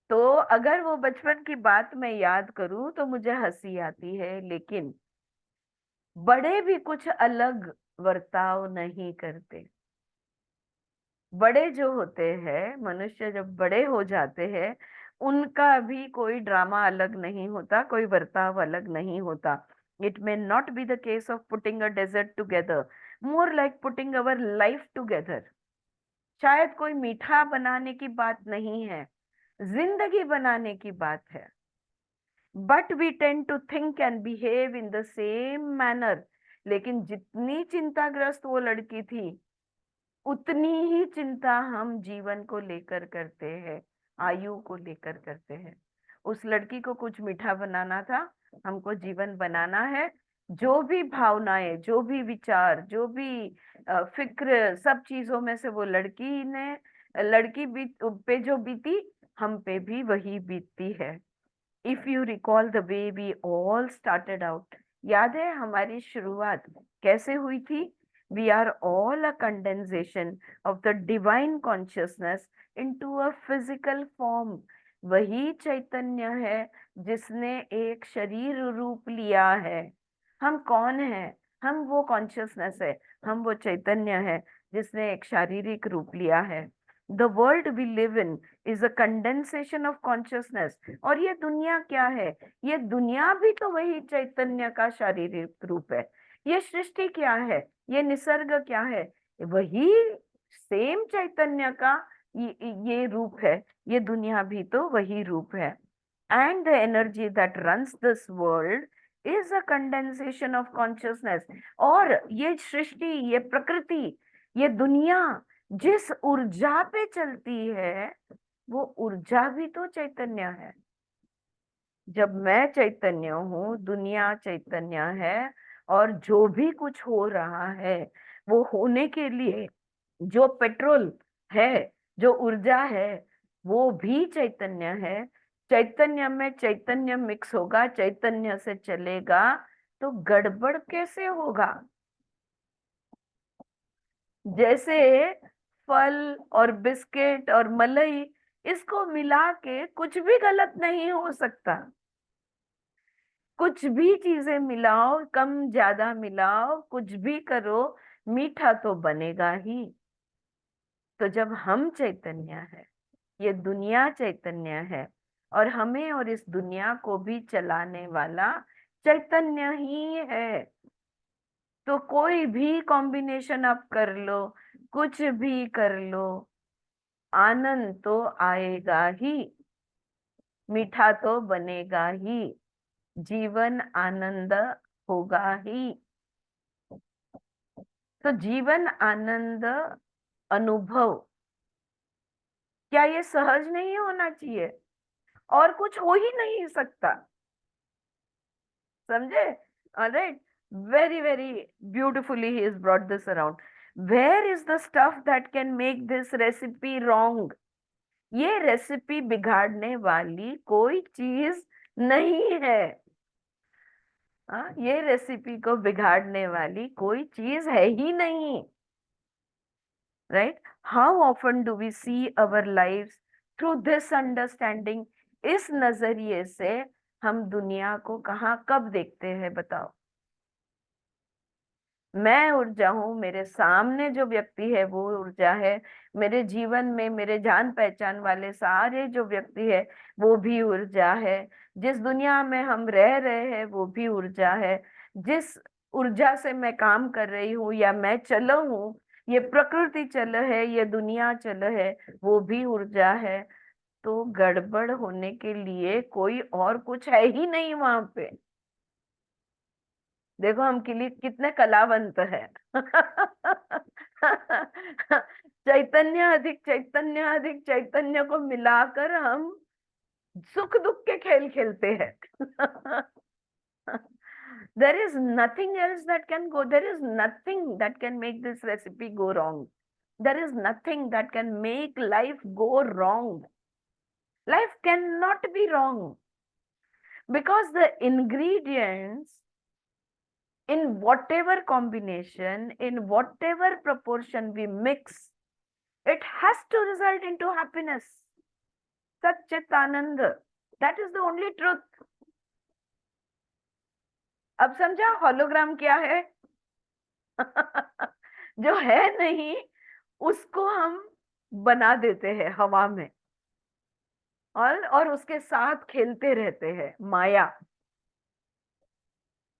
तो अगर वो बचपन की बात मैं याद करूं तो मुझे हंसी आती है, लेकिन बड़े भी कुछ अलग बर्ताव नहीं करते। बड़े जो होते हैं, मनुष्य जब बड़े हो जाते हैं, उनका भी कोई ड्रामा अलग नहीं होता, कोई बर्ताव अलग नहीं होता। It may not be the case of putting a dessert together, more like putting our life together. शायद कोई मीठा बनाने की बात नहीं है, जिंदगी बनाने की बात है। But we tend to think and behave in the same manner. लेकिन जितनी चिंताग्रस्त वो लड़की थी, उतनी ही चिंता हम जीवन को लेकर करते हैं, आयु को लेकर करते हैं। उस लड़की को कुछ मीठा बनाना था, हमको जीवन बनाना है। जो भी भावनाएं, जो भी विचार, जो भी फिक्र, सब चीजों में से वो लड़की पे जो बीती, हम पे भी वही बीतती है। If you recall the way we all started out याद है हमारी शुरुआत कैसे हुई थी? We are all a condensation of the divine consciousness into a physical form. वही चैतन्य है जिसने एक शरीर रूप लिया है। हम कौन है? हम वो कॉन्शियसनेस है, हम वो चैतन्य है जिसने एक शारीरिक रूप लिया है। The world we live in is a condensation of consciousness. और ये दुनिया क्या है? ये दुनिया भी तो वही चैतन्य का शारीरिक रूप है। ये सृष्टि क्या है? ये निसर्ग क्या है? वही सेम चैतन्य का ये रूप है। ये दुनिया भी तो वही रूप है। And the energy that runs this world is a condensation of consciousness. और ये सृष्टि, ये प्रकृति, ये दुनिया जिस ऊर्जा पे चलती है, वो ऊर्जा भी तो चैतन्य है। जब मैं चैतन्य हूँ, दुनिया चैतन्य है, और जो भी कुछ हो रहा है वो होने के लिए जो पेट्रोल है, जो ऊर्जा है, वो भी चैतन्य है। चैतन्य में चैतन्य मिक्स होगा, चैतन्य से चलेगा, तो गड़बड़ कैसे होगा? जैसे फल और बिस्किट और मलाई, इसको मिला के कुछ भी गलत नहीं हो सकता। कुछ भी चीजें मिलाओ, कम ज्यादा मिलाओ, कुछ भी करो, मीठा तो बनेगा ही। तो जब हम चैतन्य है, ये दुनिया चैतन्य है, और हमें और इस दुनिया को भी चलाने वाला चैतन्य ही है, तो कोई भी कॉम्बिनेशन आप कर लो, कुछ भी कर लो, आनंद तो आएगा ही, मीठा तो बनेगा ही, जीवन आनंद होगा ही। तो जीवन आनंद अनुभव, क्या ये सहज नहीं होना चाहिए? और कुछ हो ही नहीं सकता। समझे? Alright, very very beautifully he is brought this around. Where is the stuff that can make this recipe wrong? ये रेसिपी बिगाड़ने वाली कोई चीज नहीं है। हाँ, ये रेसिपी को बिगाड़ने वाली कोई चीज है ही नहीं। Right? How often do we see our lives through this understanding? इस नजरिए से हम दुनिया को कहाँ कब देखते हैं? बताओ। मैं ऊर्जा हूँ, मेरे सामने जो व्यक्ति है वो ऊर्जा है, मेरे जीवन में मेरे जान पहचान वाले सारे जो व्यक्ति है वो भी ऊर्जा है, जिस दुनिया में हम रह रहे हैं वो भी ऊर्जा है, जिस ऊर्जा से मैं काम कर रही हूँ या मैं चल हूँ, ये प्रकृति चल है, ये दुनिया चल है, वो भी ऊर्जा है। तो गड़बड़ होने के लिए कोई और कुछ है ही नहीं वहां पे। देखो हम कितने कलावंत है। चैतन्य अधिक चैतन्य अधिक चैतन्य को मिलाकर हम सुख दुख के खेल खेलते हैं। There is nothing else that can go. There is nothing that can make this recipe go wrong. There is nothing that can make life go wrong. Life cannot be wrong because the ingredients, in whatever combination, in whatever proportion we mix, it has to result into happiness. Sat Chit Anand. That is the only truth. अब समझा hologram क्या है? जो है नहीं उसको हम बना देते हैं हवा में, और उसके साथ खेलते रहते हैं माया।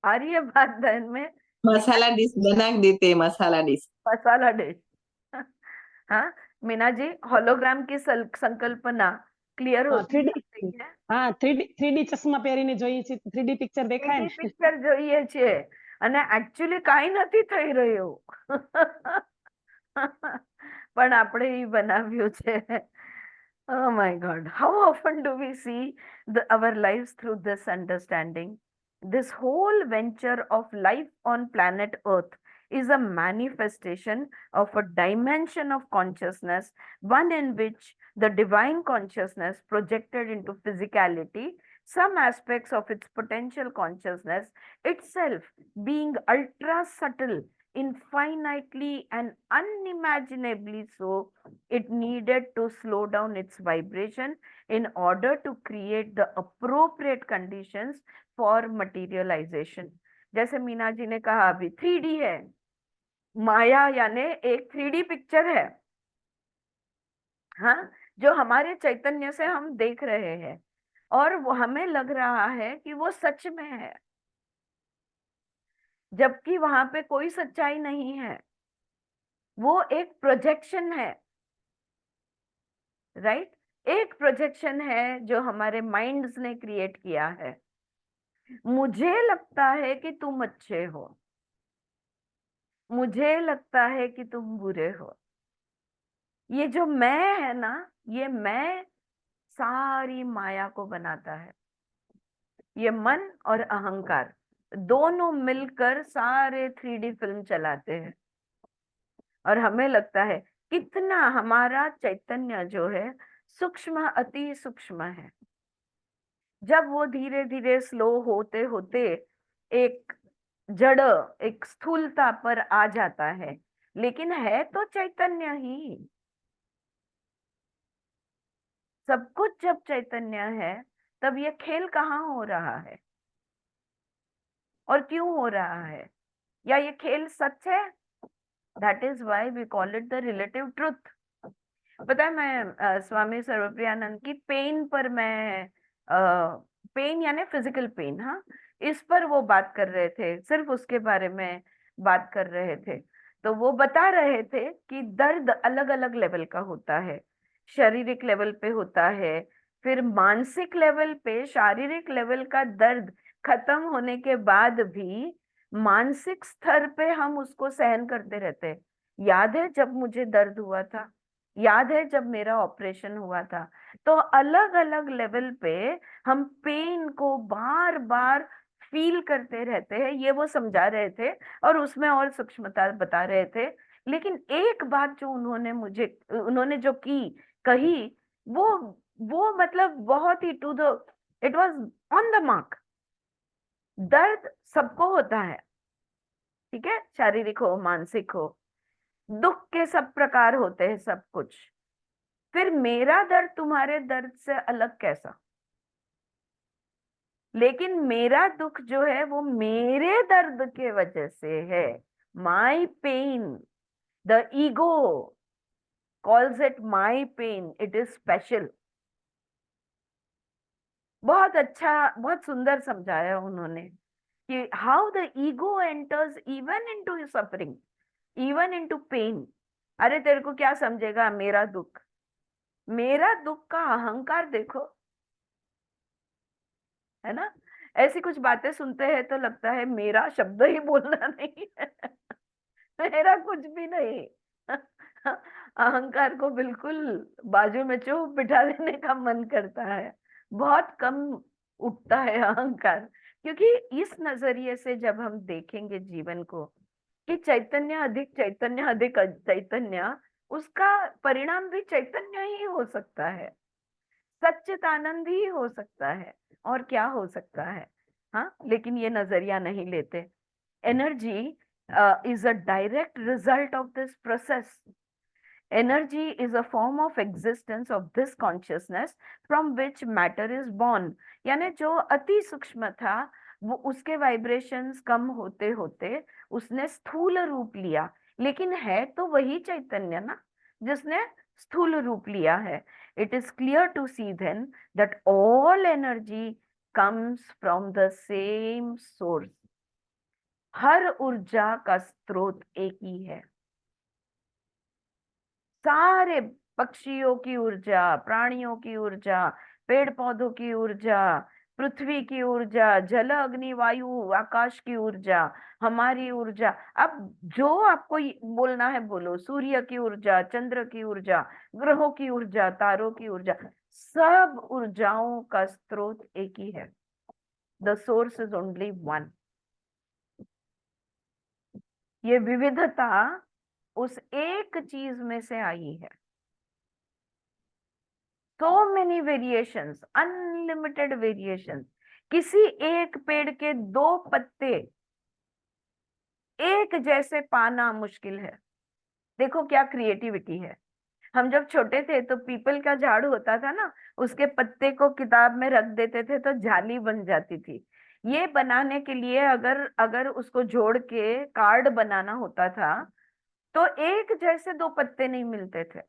आ रही है बात ध्यान में? मसाला डिश बना देते हैं, मसाला डिश। मसाला डिश। हाँ मीना जी, होलोग्राम की संकल्पना क्लियर हाँ, होती 3D है? હા 3D ચશ્મા પહેરીને જોઈએ છે 3D પિક્ચર દેખાય ને પિક્ચર જોઈએ છે અને એકચ્યુઅલી કાઈ નથી થઈ રહ્યું. પણ આપણે ઈ બનાવ્યું છે. Oh my God, how often do we see our lives through this understanding? This whole venture of life on planet Earth is a manifestation of a dimension of consciousness, one in which the divine consciousness projected into physicality some aspects of its potential consciousness itself being ultra subtle, infinitely and unimaginably so, it needed to slow down its vibration in order to create the appropriate conditions for materialization. जैसे मीना जी ने कहा अभी 3D है, माया यानी एक 3D picture है, हाँ, जो हमारे चैतन्य से हम देख रहे हैं और वो हमें लग रहा है कि वो सच में है, जबकि वहां पे कोई सच्चाई नहीं है, वो एक प्रोजेक्शन है, राइट? एक प्रोजेक्शन है जो हमारे माइंड्स ने क्रिएट किया है। मुझे लगता है कि तुम अच्छे हो, मुझे लगता है कि तुम बुरे हो। ये जो मैं है ना, ये मैं सारी माया को बनाता है। ये मन और अहंकार दोनों मिलकर सारे 3D फिल्म चलाते हैं और हमें लगता है कितना हमारा चैतन्य जो है सूक्ष्म, अति सूक्ष्म है। जब वो धीरे धीरे स्लो होते होते एक जड़, एक स्थूलता पर आ जाता है, लेकिन है तो चैतन्य ही। सब कुछ जब चैतन्य है तब ये खेल कहाँ हो रहा है और क्यों हो रहा है? या ये खेल सच है? That is why we call it the relative truth. पता है, मैं स्वामी सर्वप्रियानंद की पेन पर मैं पेन यानी फिजिकल पेन, हाँ, इस पर वो बात कर रहे थे, सिर्फ उसके बारे में बात कर रहे थे। तो वो बता रहे थे कि दर्द अलग अलग लेवल का होता है, शारीरिक लेवल पे होता है, फिर मानसिक लेवल पे, शारीरिक लेवल का दर्द खत्म होने के बाद भी मानसिक स्तर पे हम उसको सहन करते रहते हैं। याद है जब मुझे दर्द हुआ था, याद है जब मेरा ऑपरेशन हुआ था, तो अलग अलग लेवल पे हम पेन को बार बार फील करते रहते हैं, ये वो समझा रहे थे और उसमें और सूक्ष्मता बता रहे थे। लेकिन एक बात जो उन्होंने जो कही, वो मतलब बहुत ही to the, it was on the mark. दर्द सबको होता है, ठीक है, शारीरिक हो, मानसिक हो, दुख के सब प्रकार होते हैं, सब कुछ। फिर मेरा दर्द तुम्हारे दर्द से अलग कैसा? लेकिन मेरा दुख जो है वो मेरे दर्द के वजह से है। My pain, the ego calls it my pain, it is special. बहुत अच्छा, बहुत सुंदर समझाया उन्होंने कि how the ego enters even into suffering, even into pain. अरे तेरे को क्या समझेगा मेरा दुख? मेरा दुख का अहंकार देखो, है ना? ऐसी कुछ बातें सुनते हैं तो लगता है मेरा शब्द ही बोलना नहीं है मेरा कुछ भी नहीं अहंकार को बिल्कुल बाजू में चुप बिठा देने का मन करता है। बहुत कम उठता है अहंकार, क्योंकि इस नजरिए से जब हम देखेंगे जीवन को कि चैतन्य अधिक चैतन्य अधिक चैतन्य, उसका परिणाम भी चैतन्य ही हो सकता है, सच्चिदानंद ही हो सकता है, और क्या हो सकता है? हाँ, लेकिन ये नजरिया नहीं लेते। Energy is a direct result of this process. Energy is a form of existence of this consciousness from which matter is born. यानी जो अति सूक्ष्म था वो उसके वाइब्रेशंस कम होते होते उसने स्थूल रूप लिया, लेकिन है तो वही चैतन्य ना जिसने स्थूल रूप लिया है। It is clear to see then that all energy comes from the same source. हर ऊर्जा का स्रोत एक ही है। सारे पक्षियों की ऊर्जा, प्राणियों की ऊर्जा, पेड़ पौधों की ऊर्जा, पृथ्वी की ऊर्जा, जल अग्नि वायु आकाश की ऊर्जा, हमारी ऊर्जा, अब जो आपको बोलना है बोलो, सूर्य की ऊर्जा, चंद्र की ऊर्जा, ग्रहों की ऊर्जा, तारों की ऊर्जा, सब ऊर्जाओं का स्रोत एक ही है। The source is only one. ये विविधता उस एक चीज में से आई है। So many variations, unlimited variations. किसी एक पेड़ के दो पत्ते एक जैसे पाना मुश्किल है। देखो क्या क्रिएटिविटी है। हम जब छोटे थे तो पीपल का झाड़ होता था ना, उसके पत्ते को किताब में रख देते थे तो जाली बन जाती थी। ये बनाने के लिए अगर अगर उसको जोड़ के कार्ड बनाना होता था तो एक जैसे दो पत्ते नहीं मिलते थे,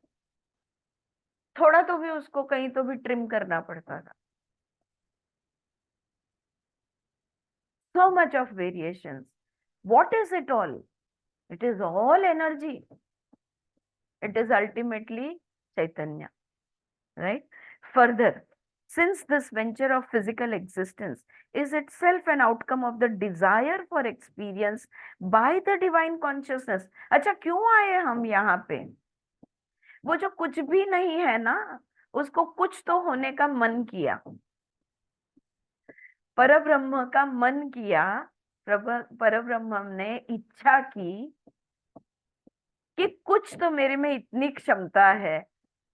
थोड़ा तो भी उसको कहीं तो भी ट्रिम करना पड़ता था। So much of variations. What is it all? It is all energy. It is ultimately Chaitanya, right? Further, since this venture of physical existence is itself an outcome of the desire for experience by the divine consciousness. अच्छा, क्यों आए हम यहाँ पे? वो जो कुछ भी नहीं है ना, उसको कुछ तो होने का मन किया, परब्रह्म का मन किया, परब्रह्म ने इच्छा की कि कुछ तो मेरे में इतनी क्षमता है,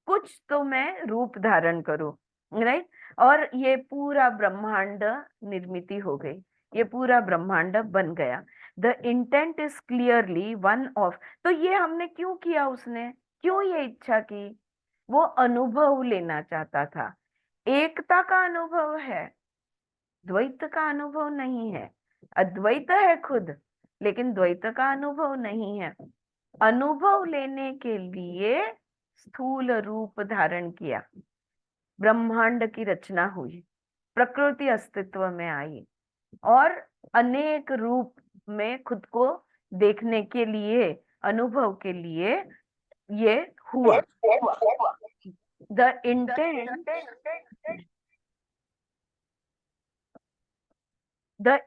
कुछ तो मैं रूप धारण करूं, राइट? और ये पूरा ब्रह्मांड निर्मित हो गई, ये पूरा ब्रह्मांड बन गया। The intent is clearly one of. तो ये हमने क्यों किया, उसने क्यों ये इच्छा की? वो अनुभव लेना चाहता था। एकता का अनुभव है, द्वैत का अनुभव नहीं है। अद्वैत है खुद, लेकिन द्वैत का अनुभव नहीं है। अनुभव लेने के लिए स्थूल रूप धारण किया, ब्रह्मांड की रचना हुई, प्रकृति अस्तित्व में आई और अनेक रूप में खुद को देखने के लिए, अनुभव के लिए ये हुआ। The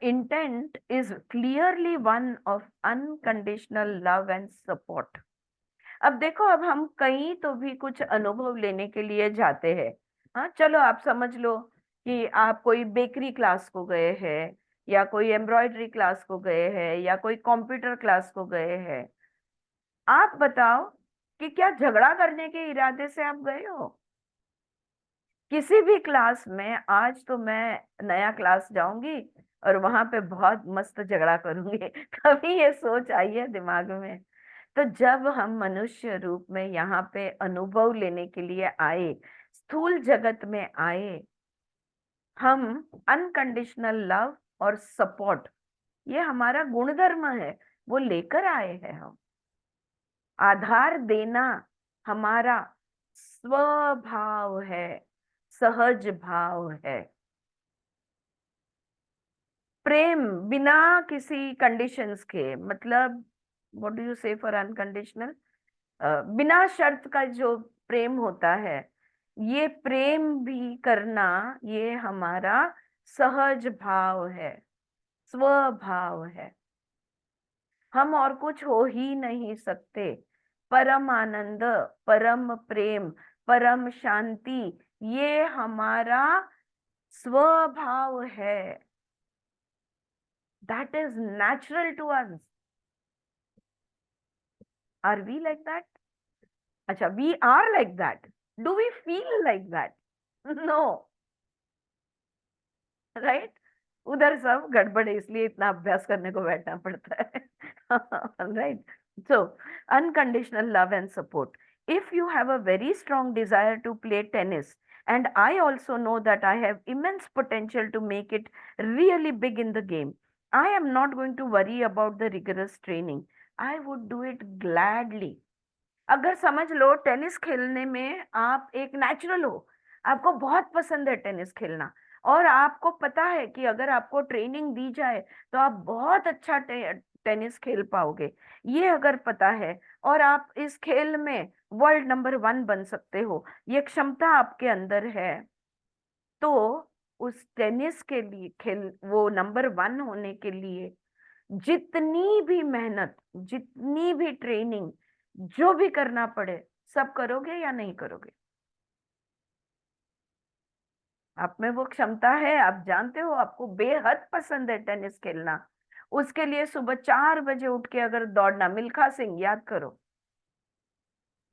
intent is clearly one of unconditional love and support. अब देखो, अब हम कहीं तो भी कुछ अनुभव लेने के लिए जाते हैं। हाँ, चलो आप समझ लो कि आप कोई बेकरी क्लास को गए हैं, या कोई एम्ब्रॉयडरी क्लास को गए हैं, या कोई कंप्यूटर क्लास को गए हैं। आप बताओ कि क्या झगड़ा करने के इरादे से आप गए हो? किसी भी क्लास में आज तो मैं नया क्लास जाऊंगी और वहां पे बहुत मस्त झगड़ा करूंगी कभी ये सोच आई है दिमाग में? तो जब हम मनुष्य रूप में यहाँ पे अनुभव लेने के लिए आए, स्थूल जगत में आए, हम अनकंडीशनल लव और सपोर्ट, ये हमारा गुणधर्म है, वो लेकर आए हैं हम। आधार देना हमारा स्वभाव है, सहज भाव है। प्रेम बिना किसी कंडीशंस के, मतलब व्हाट डू यू से फॉर अनकंडीशनल? बिना शर्त का जो प्रेम होता है, ये प्रेम भी करना, ये हमारा सहज भाव है, स्वभाव है। हम और कुछ हो ही नहीं सकते। परम आनंद, परम प्रेम, परम शांति, ये हमारा स्वभाव है। That is natural to us. Are we like that? अच्छा, we are like that. Do we feel like that? No. Right? उधर सब गड़बड़ है, इसलिए इतना अभ्यास करने को बैठना पड़ता है। Right? So, unconditional love and support. If you have a very strong desire to play tennis, and I also know that I have immense potential to make it really big in the game, I am not going to worry about the rigorous training. I would do it gladly. अगर समझ लो tennis खेलने में आप एक natural हो, आपको बहुत पसंद है टेनिस खेलना, और आपको पता है कि अगर आपको ट्रेनिंग दी जाए तो आप बहुत अच्छा टेनिस खेल पाओगे, ये अगर पता है, और आप इस खेल में वर्ल्ड नंबर 1 बन सकते हो, ये क्षमता आपके अंदर है, तो उस टेनिस के लिए, खेल वो नंबर 1 होने के लिए जितनी भी मेहनत, जितनी भी ट्रेनिंग, जो भी करना पड़े, सब करोगे या नहीं करोगे? आप में वो क्षमता है, आप जानते हो, आपको बेहद पसंद है टेनिस खेलना। उसके लिए सुबह 4 बजे उठ के अगर दौड़ना, मिल्खा सिंह याद करो,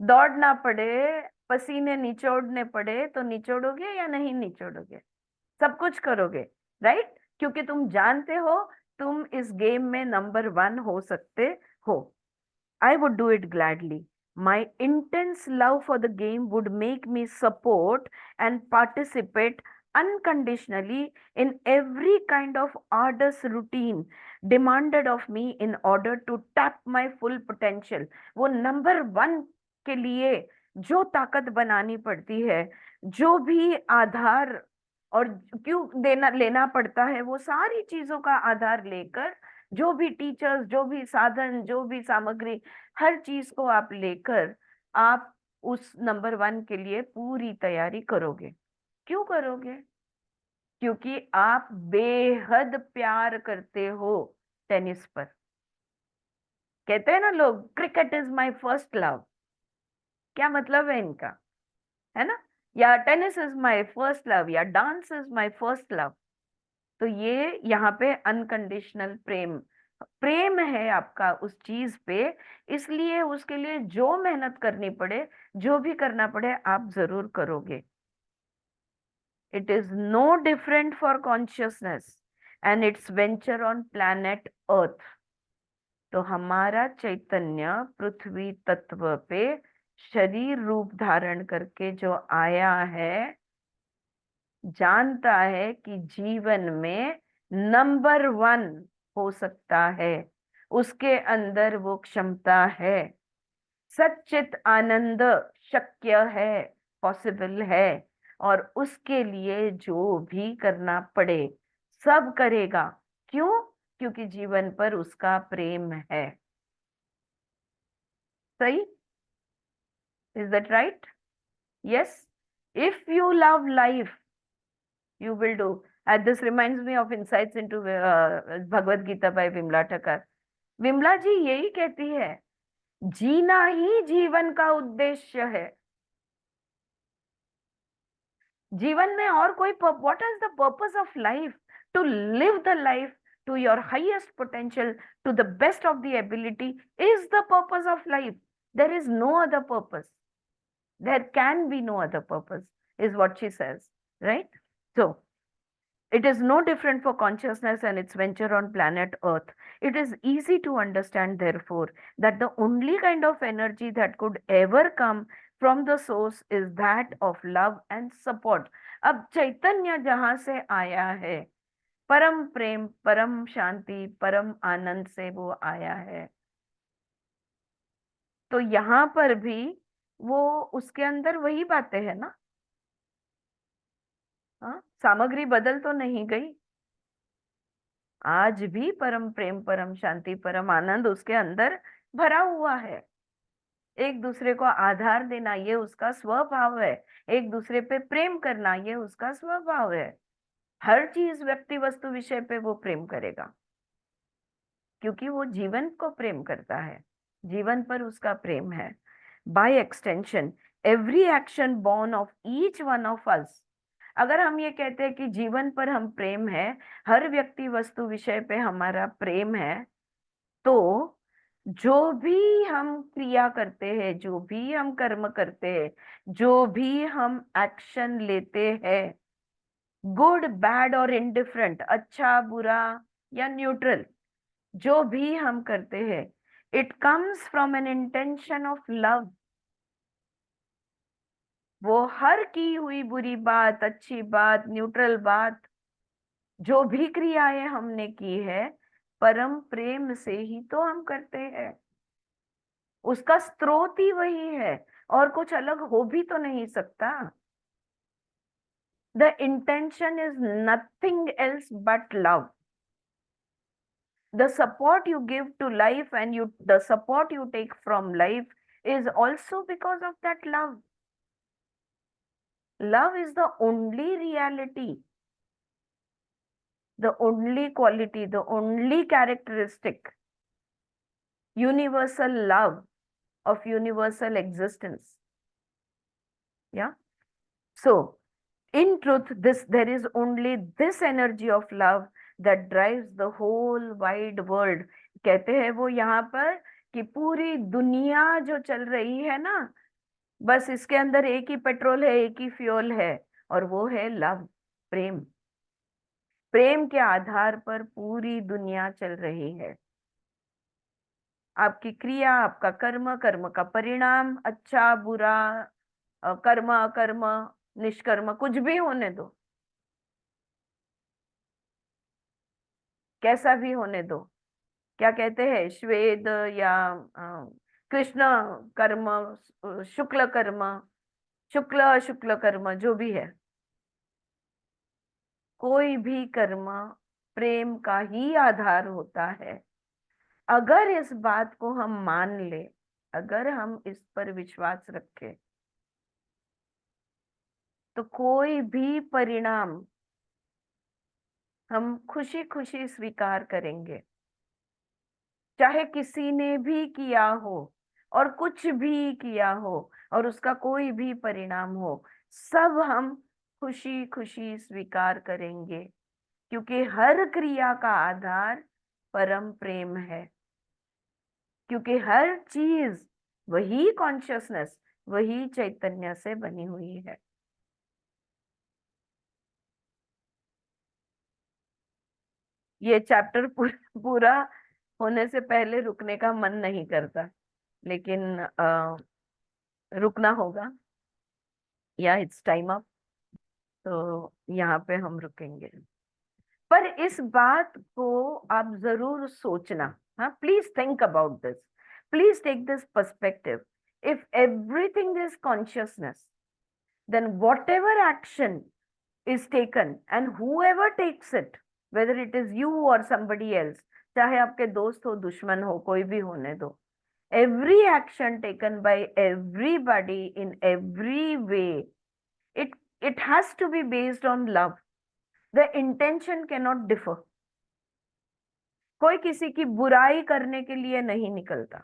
दौड़ना पड़े पसीने निचोड़ने पड़े तो निचोड़ोगे या नहीं निचोड़ोगे? सब कुछ करोगे, राइट? क्योंकि तुम जानते हो तुम इस गेम में नंबर 1 हो सकते हो। I would do it gladly. My intense love for the game would make me support and participate unconditionally in every kind of arduous routine demanded of me in order to tap my full potential. वो number 1 के लिए जो ताकत बनानी पड़ती है, जो भी आधार और क्यों देना लेना पड़ता है, वो सारी चीजों का आधार लेकर, जो भी टीचर्स, जो भी साधन, जो भी सामग्री, हर चीज को आप लेकर आप उस नंबर 1 के लिए पूरी तैयारी करोगे। क्यों करोगे? क्योंकि आप बेहद प्यार करते हो टेनिस पर। कहते हैं ना लोग, cricket is my first love. क्या मतलब है इनका, है ना? या tennis is my first love, या dance is my first love. तो ये यहाँ पे अनकंडीशनल प्रेम प्रेम है आपका उस चीज पे, इसलिए उसके लिए जो मेहनत करनी पड़े, जो भी करना पड़े, आप जरूर करोगे। It is no different for consciousness and its venture on planet earth. तो हमारा चैतन्य पृथ्वी तत्व पे शरीर रूप धारण करके जो आया है, जानता है कि जीवन में नंबर 1 हो सकता है, उसके अंदर वो क्षमता है। सच्चित आनंद शक्य है, पॉसिबल है, और उसके लिए जो भी करना पड़े सब करेगा। क्यों? क्योंकि जीवन पर उसका प्रेम है। सही? Is that right? Yes, if you love life you will do. And this reminds me of insights into Bhagavad Gita by Vimala Thakkar. Vimala ji यही कहती है, जीना ही जीवन का उद्देश्य है। जीवन में और कोई what is the purpose of life? To live the life to your highest potential, to the best of the ability is the purpose of life. There is no other purpose. There can be no other purpose, is what she says, right? So, it is no different for consciousness and its venture on planet Earth. It is easy to understand, therefore, that the only kind of energy that could ever come from the source is that of love and support. अब चैतन्य जहां से आया है, परम प्रेम, परम शांति, परम आनंद से वो आया है, तो यहाँ पर भी वो उसके अंदर वही बातें है ना। हाँ, सामग्री बदल तो नहीं गई। आज भी परम प्रेम, परम शांति, परम आनंद उसके अंदर भरा हुआ है। एक दूसरे को आधार देना ये उसका स्वभाव है, एक दूसरे पे प्रेम करना ये उसका स्वभाव है। हर चीज, व्यक्ति, वस्तु, विषय पे वो प्रेम करेगा, क्योंकि वो जीवन को प्रेम करता है, जीवन पर उसका प्रेम है। By extension every action born of each one of us. अगर हम ये कहते हैं कि जीवन पर हम प्रेम है, हर व्यक्ति, वस्तु, विषय पे हमारा प्रेम है, तो जो भी हम क्रिया करते हैं, जो भी हम कर्म करते हैं, जो भी हम एक्शन लेते हैं, गुड, बैड और इनडिफरेंट, अच्छा, बुरा या न्यूट्रल, जो भी हम करते हैं, it comes from an intention of love. वो हर की हुई बुरी बात, अच्छी बात, न्यूट्रल बात, जो भी क्रियाएं हमने की है, परम प्रेम से ही तो हम करते हैं। उसका स्रोत ही वही है, और कुछ अलग हो भी तो नहीं सकता। The intention is nothing else but love. The support you give to life and the support you take from life is also because of that love. Love is the only reality, the only quality, the only characteristic, universal love of universal existence. Yeah. So, in truth, there is only this energy of love that drives the whole wide world. कहते हैं वो यहाँ पर कि पूरी दुनिया जो चल रही है ना, बस इसके अंदर एक ही पेट्रोल है, एक ही फ्यूल है, और वो है लव, प्रेम। प्रेम के आधार पर पूरी दुनिया चल रही है। आपकी क्रिया, आपका कर्म, कर्म का परिणाम, अच्छा बुरा, कर्म अकर्म, निष्कर्म, कुछ भी होने दो, कैसा भी होने दो। क्या कहते हैं, श्वेत या कृष्ण कर्म, शुक्ल कर्म, शुक्ल अशुक्ल कर्म, जो भी है, कोई भी कर्म प्रेम का ही आधार होता है। अगर इस बात को हम मान ले, अगर हम इस पर विश्वास रखें, तो कोई भी परिणाम हम खुशी खुशी स्वीकार करेंगे। चाहे किसी ने भी किया हो और कुछ भी किया हो और उसका कोई भी परिणाम हो, सब हम खुशी खुशी स्वीकार करेंगे, क्योंकि हर क्रिया का आधार परम प्रेम है। क्योंकि हर चीज वही कॉन्शियसनेस, वही चैतन्य से बनी हुई है। ये चैप्टर पूरा होने से पहले रुकने का मन नहीं करता, लेकिन रुकना होगा, या इट्स टाइम अप, तो यहाँ पे हम रुकेंगे। पर इस बात को आप जरूर सोचना, हाँ, please think about this, please take this perspective. If everything is consciousness, then whatever action is taken and whoever takes it, whether it is you or somebody else, चाहे आपके दोस्त हो, दुश्मन हो, कोई भी होने दो, every action taken by everybody in every way, it has to be based on love. The intention cannot differ. कोई किसी की बुराई करने के लिए नहीं निकलता।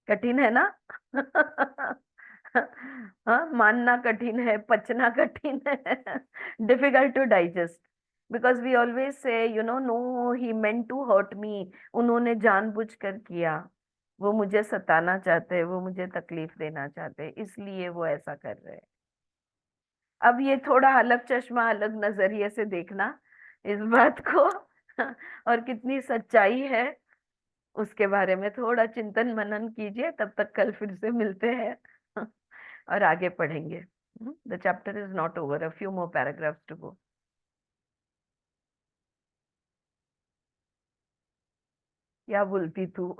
कठिन है ना? हाँ, मानना कठिन है, पचना कठिन है, difficult to digest, because we always say no, he meant to hurt me, उन्होंने जानबूझकर किया, वो मुझे सताना चाहते हैं, वो मुझे तकलीफ देना चाहते हैं, इसलिए वो ऐसा कर रहे हैं। अब ये थोड़ा अलग चश्मा, अलग नजरिए से देखना इस बात को, और कितनी सच्चाई है उसके बारे में थोड़ा चिंतन मनन कीजिए। तब तक कल फिर से मिलते हैं और आगे पढ़ेंगे। The chapter is not over, a few more paragraphs to go. क्या बोलती तू?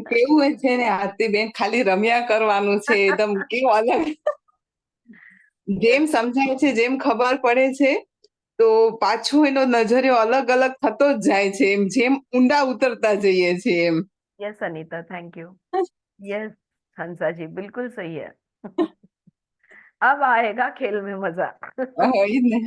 કેવું છે ને આરતીબેન, ખાલી રમ્યા કરવાનું છે એકદમ, કેવું અલગ જેમ સમજાય છે, જેમ ખબર પડે છે, તો પાછું એનો નજરિયો અલગ અલગ થતો જ જાય છે, એમ જેમ ઊંડા ઉતરતા જઈએ છીએ એમ। Yes Anita, thank you. Yes Hansa ji, बिल्कुल सही है। अब आएगा खेल में मजा। ઈ જ ને।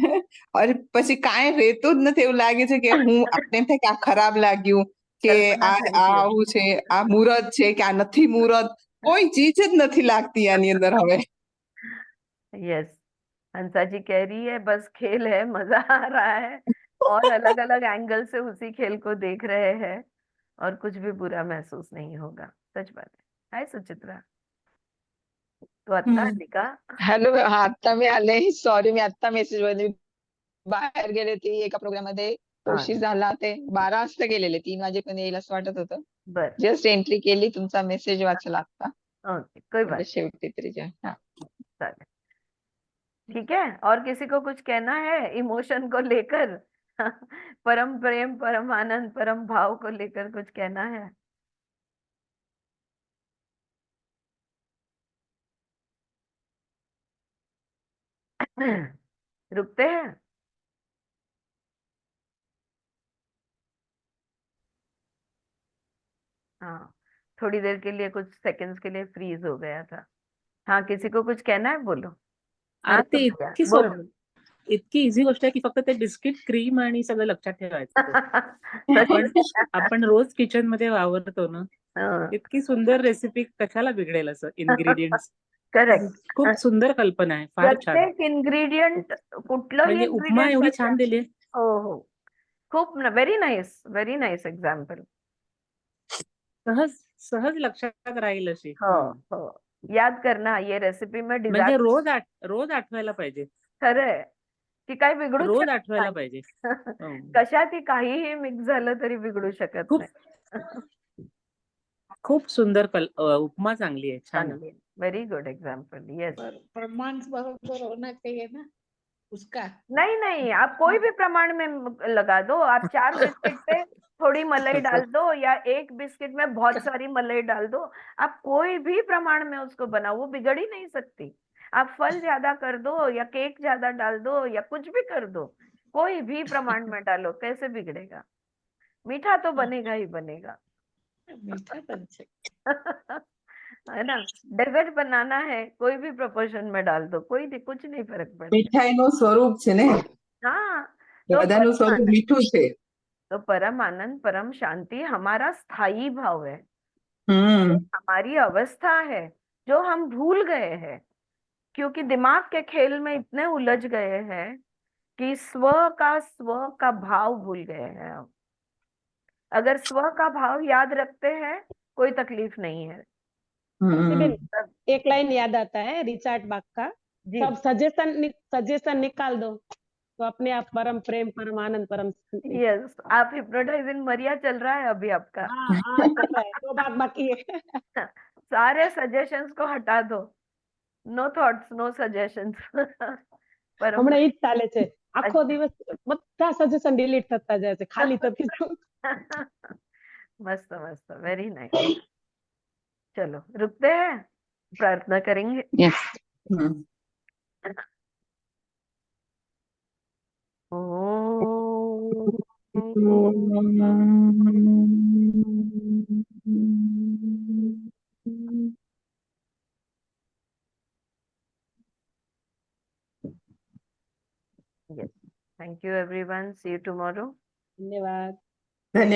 और પછી કાંઈ રહેતું જ નથી, એવું લાગે છે કે હું આપણે એમ થાય કે આ ખરાબ લાગ્યું, કે कल्पना આ करती है। આવું છે, આ મુહૂર્ત છે કે આ નથી મુહૂર્ત, કોઈ ચીજ જ નથી લાગતી આની અંદર હવે। यस, हंसा जी कह रही है बस खेल है, मजा आ रहा है, और अलग अलग एंगल से उसी खेल को देख रहे हैं, और कुछ भी बुरा महसूस नहीं होगा। सच बात है। हाय सुचित्रा, तू आता आली का? हॅलो, आता मी आले, सॉरी, मी आता मेसेज मध्ये बाहेर गेले होते एका प्रोग्राम मध्ये, हा, उशीर झाला, ते 12 वाजता गेलेले, 3 वाजेपर्यंत येईल असं वाटत होतं, बर, जस्ट एंट्री केली, तुमचा मेसेज वाचला आता, ओके, कोई म्हणजे बात शेवटी तरी हा। नहीं, ठीक है। और किसी को कुछ कहना है इमोशन को लेकर? परम प्रेम, परम आनंद, परम भाव को लेकर कुछ कहना है? रुकते हैं? हाँ, थोड़ी देर के लिए, कुछ सेकंड्स के लिए फ्रीज हो गया था। हाँ, किसी को कुछ कहना है, बोलो। हाँ आरती, सुप्रिया, इतकी बोल सोप इतकी इझी गोष्ट आहे की फक्त ते बिस्किट, क्रीम आणि सगळं लक्षात ठेवायचं. सच आपण में? आपण रोज किचन मध्ये वावरतो ना, हाँ, इतकी सुंदर रेसिपी कशाला बिघडेल असं इन्ग्रेडियंट्स. करेक्ट। खूप सुंदर कल्पना आहे, फार छान. प्रत्येक इन्ग्रेडियंट, कुठलंही म्हणजे उपमा इन्ग्रेडियंट एवढी बघा, छान दिली. हो हो, खूप व्हेरी नाईस एक्झाम्पल. सहज सहज लक्षात राहील अशी. हो हो, याद करना ये रेसिपी में म्हणजे डिझास्टर. रोज आठवायला पाहिजे. खरंय की काही बिघडूच रोज शकत आठवायला नाही. पाहिजे. हो. कशातही काहीही मिक्स झालं तरी बिघडू शकत खूप नाही. खूप सुंदर उपमा चांगली आहे. छान आहे. चांगली, व्हेरी गुड एग्जाम्पल. यस. प्रमाण बराबर होना चाहिए ना उसका। नहीं नहीं, आप कोई भी प्रमाण में लगा दो. आप 4 बिस्किट पे थोड़ी मलाई डाल दो या 1 बिस्किट में बहुत सारी मलाई डाल दो. आप कोई भी प्रमाण में उसको बनाओ, वो बिगड़ ही नहीं सकती. आप फल ज्यादा कर दो या केक ज्यादा डाल दो या कुछ भी कर दो, कोई भी प्रमाण में डालो, कैसे बिगड़ेगा? मीठा तो बनेगा ही बनेगा. मीठा बन है ना? डेजर्ट बनाना है, कोई भी प्रोपोर्शन में डाल दो, कुछ नहीं फर्क पड़ता. મીઠાઈનું સ્વરૂપ છે ને, हाँ, तो બધાનું સ્વરૂપ परम મીઠું છે. तो परम आनंद, परम शांति हमारा स्थायी भाव है, હમ हमारी अवस्था है जो हम भूल गए हैं, क्योंकि दिमाग के खेल में इतने उलझ गए हैं कि स्व का भाव भूल गए हैं हम. अगर स्व का भाव याद रखते हैं, कोई तकलीफ नहीं है. बेन, હમ एक लाइन याद आता है रिचार्ड बाग का, जी. सब सजेशन निकाल दो तो अपने आप परम प्रेम, परम आनंद, परम शांति. यस, आप हिप्नोटाइज इन मरिया चल रहा है अभी आपका. हाँ हाँ, चल रहा है, 2 बात बाकी है. सारे सजेशंस को हटा दो. No thoughts, no suggestions. परम હમણાં ઈ જ ચાલે છે. આખો अच्छा. દિવસ બધા સજેશન ડિલીટ થતા જાય છે, ખાલી થતી જાઉં. मस्त मस्त, वेरी नाइस. चलो रुकते हैं, प्रार्थना करेंगे. હમ ओम. Yes. Thank you everyone. See you tomorrow. ધન્યવાદ.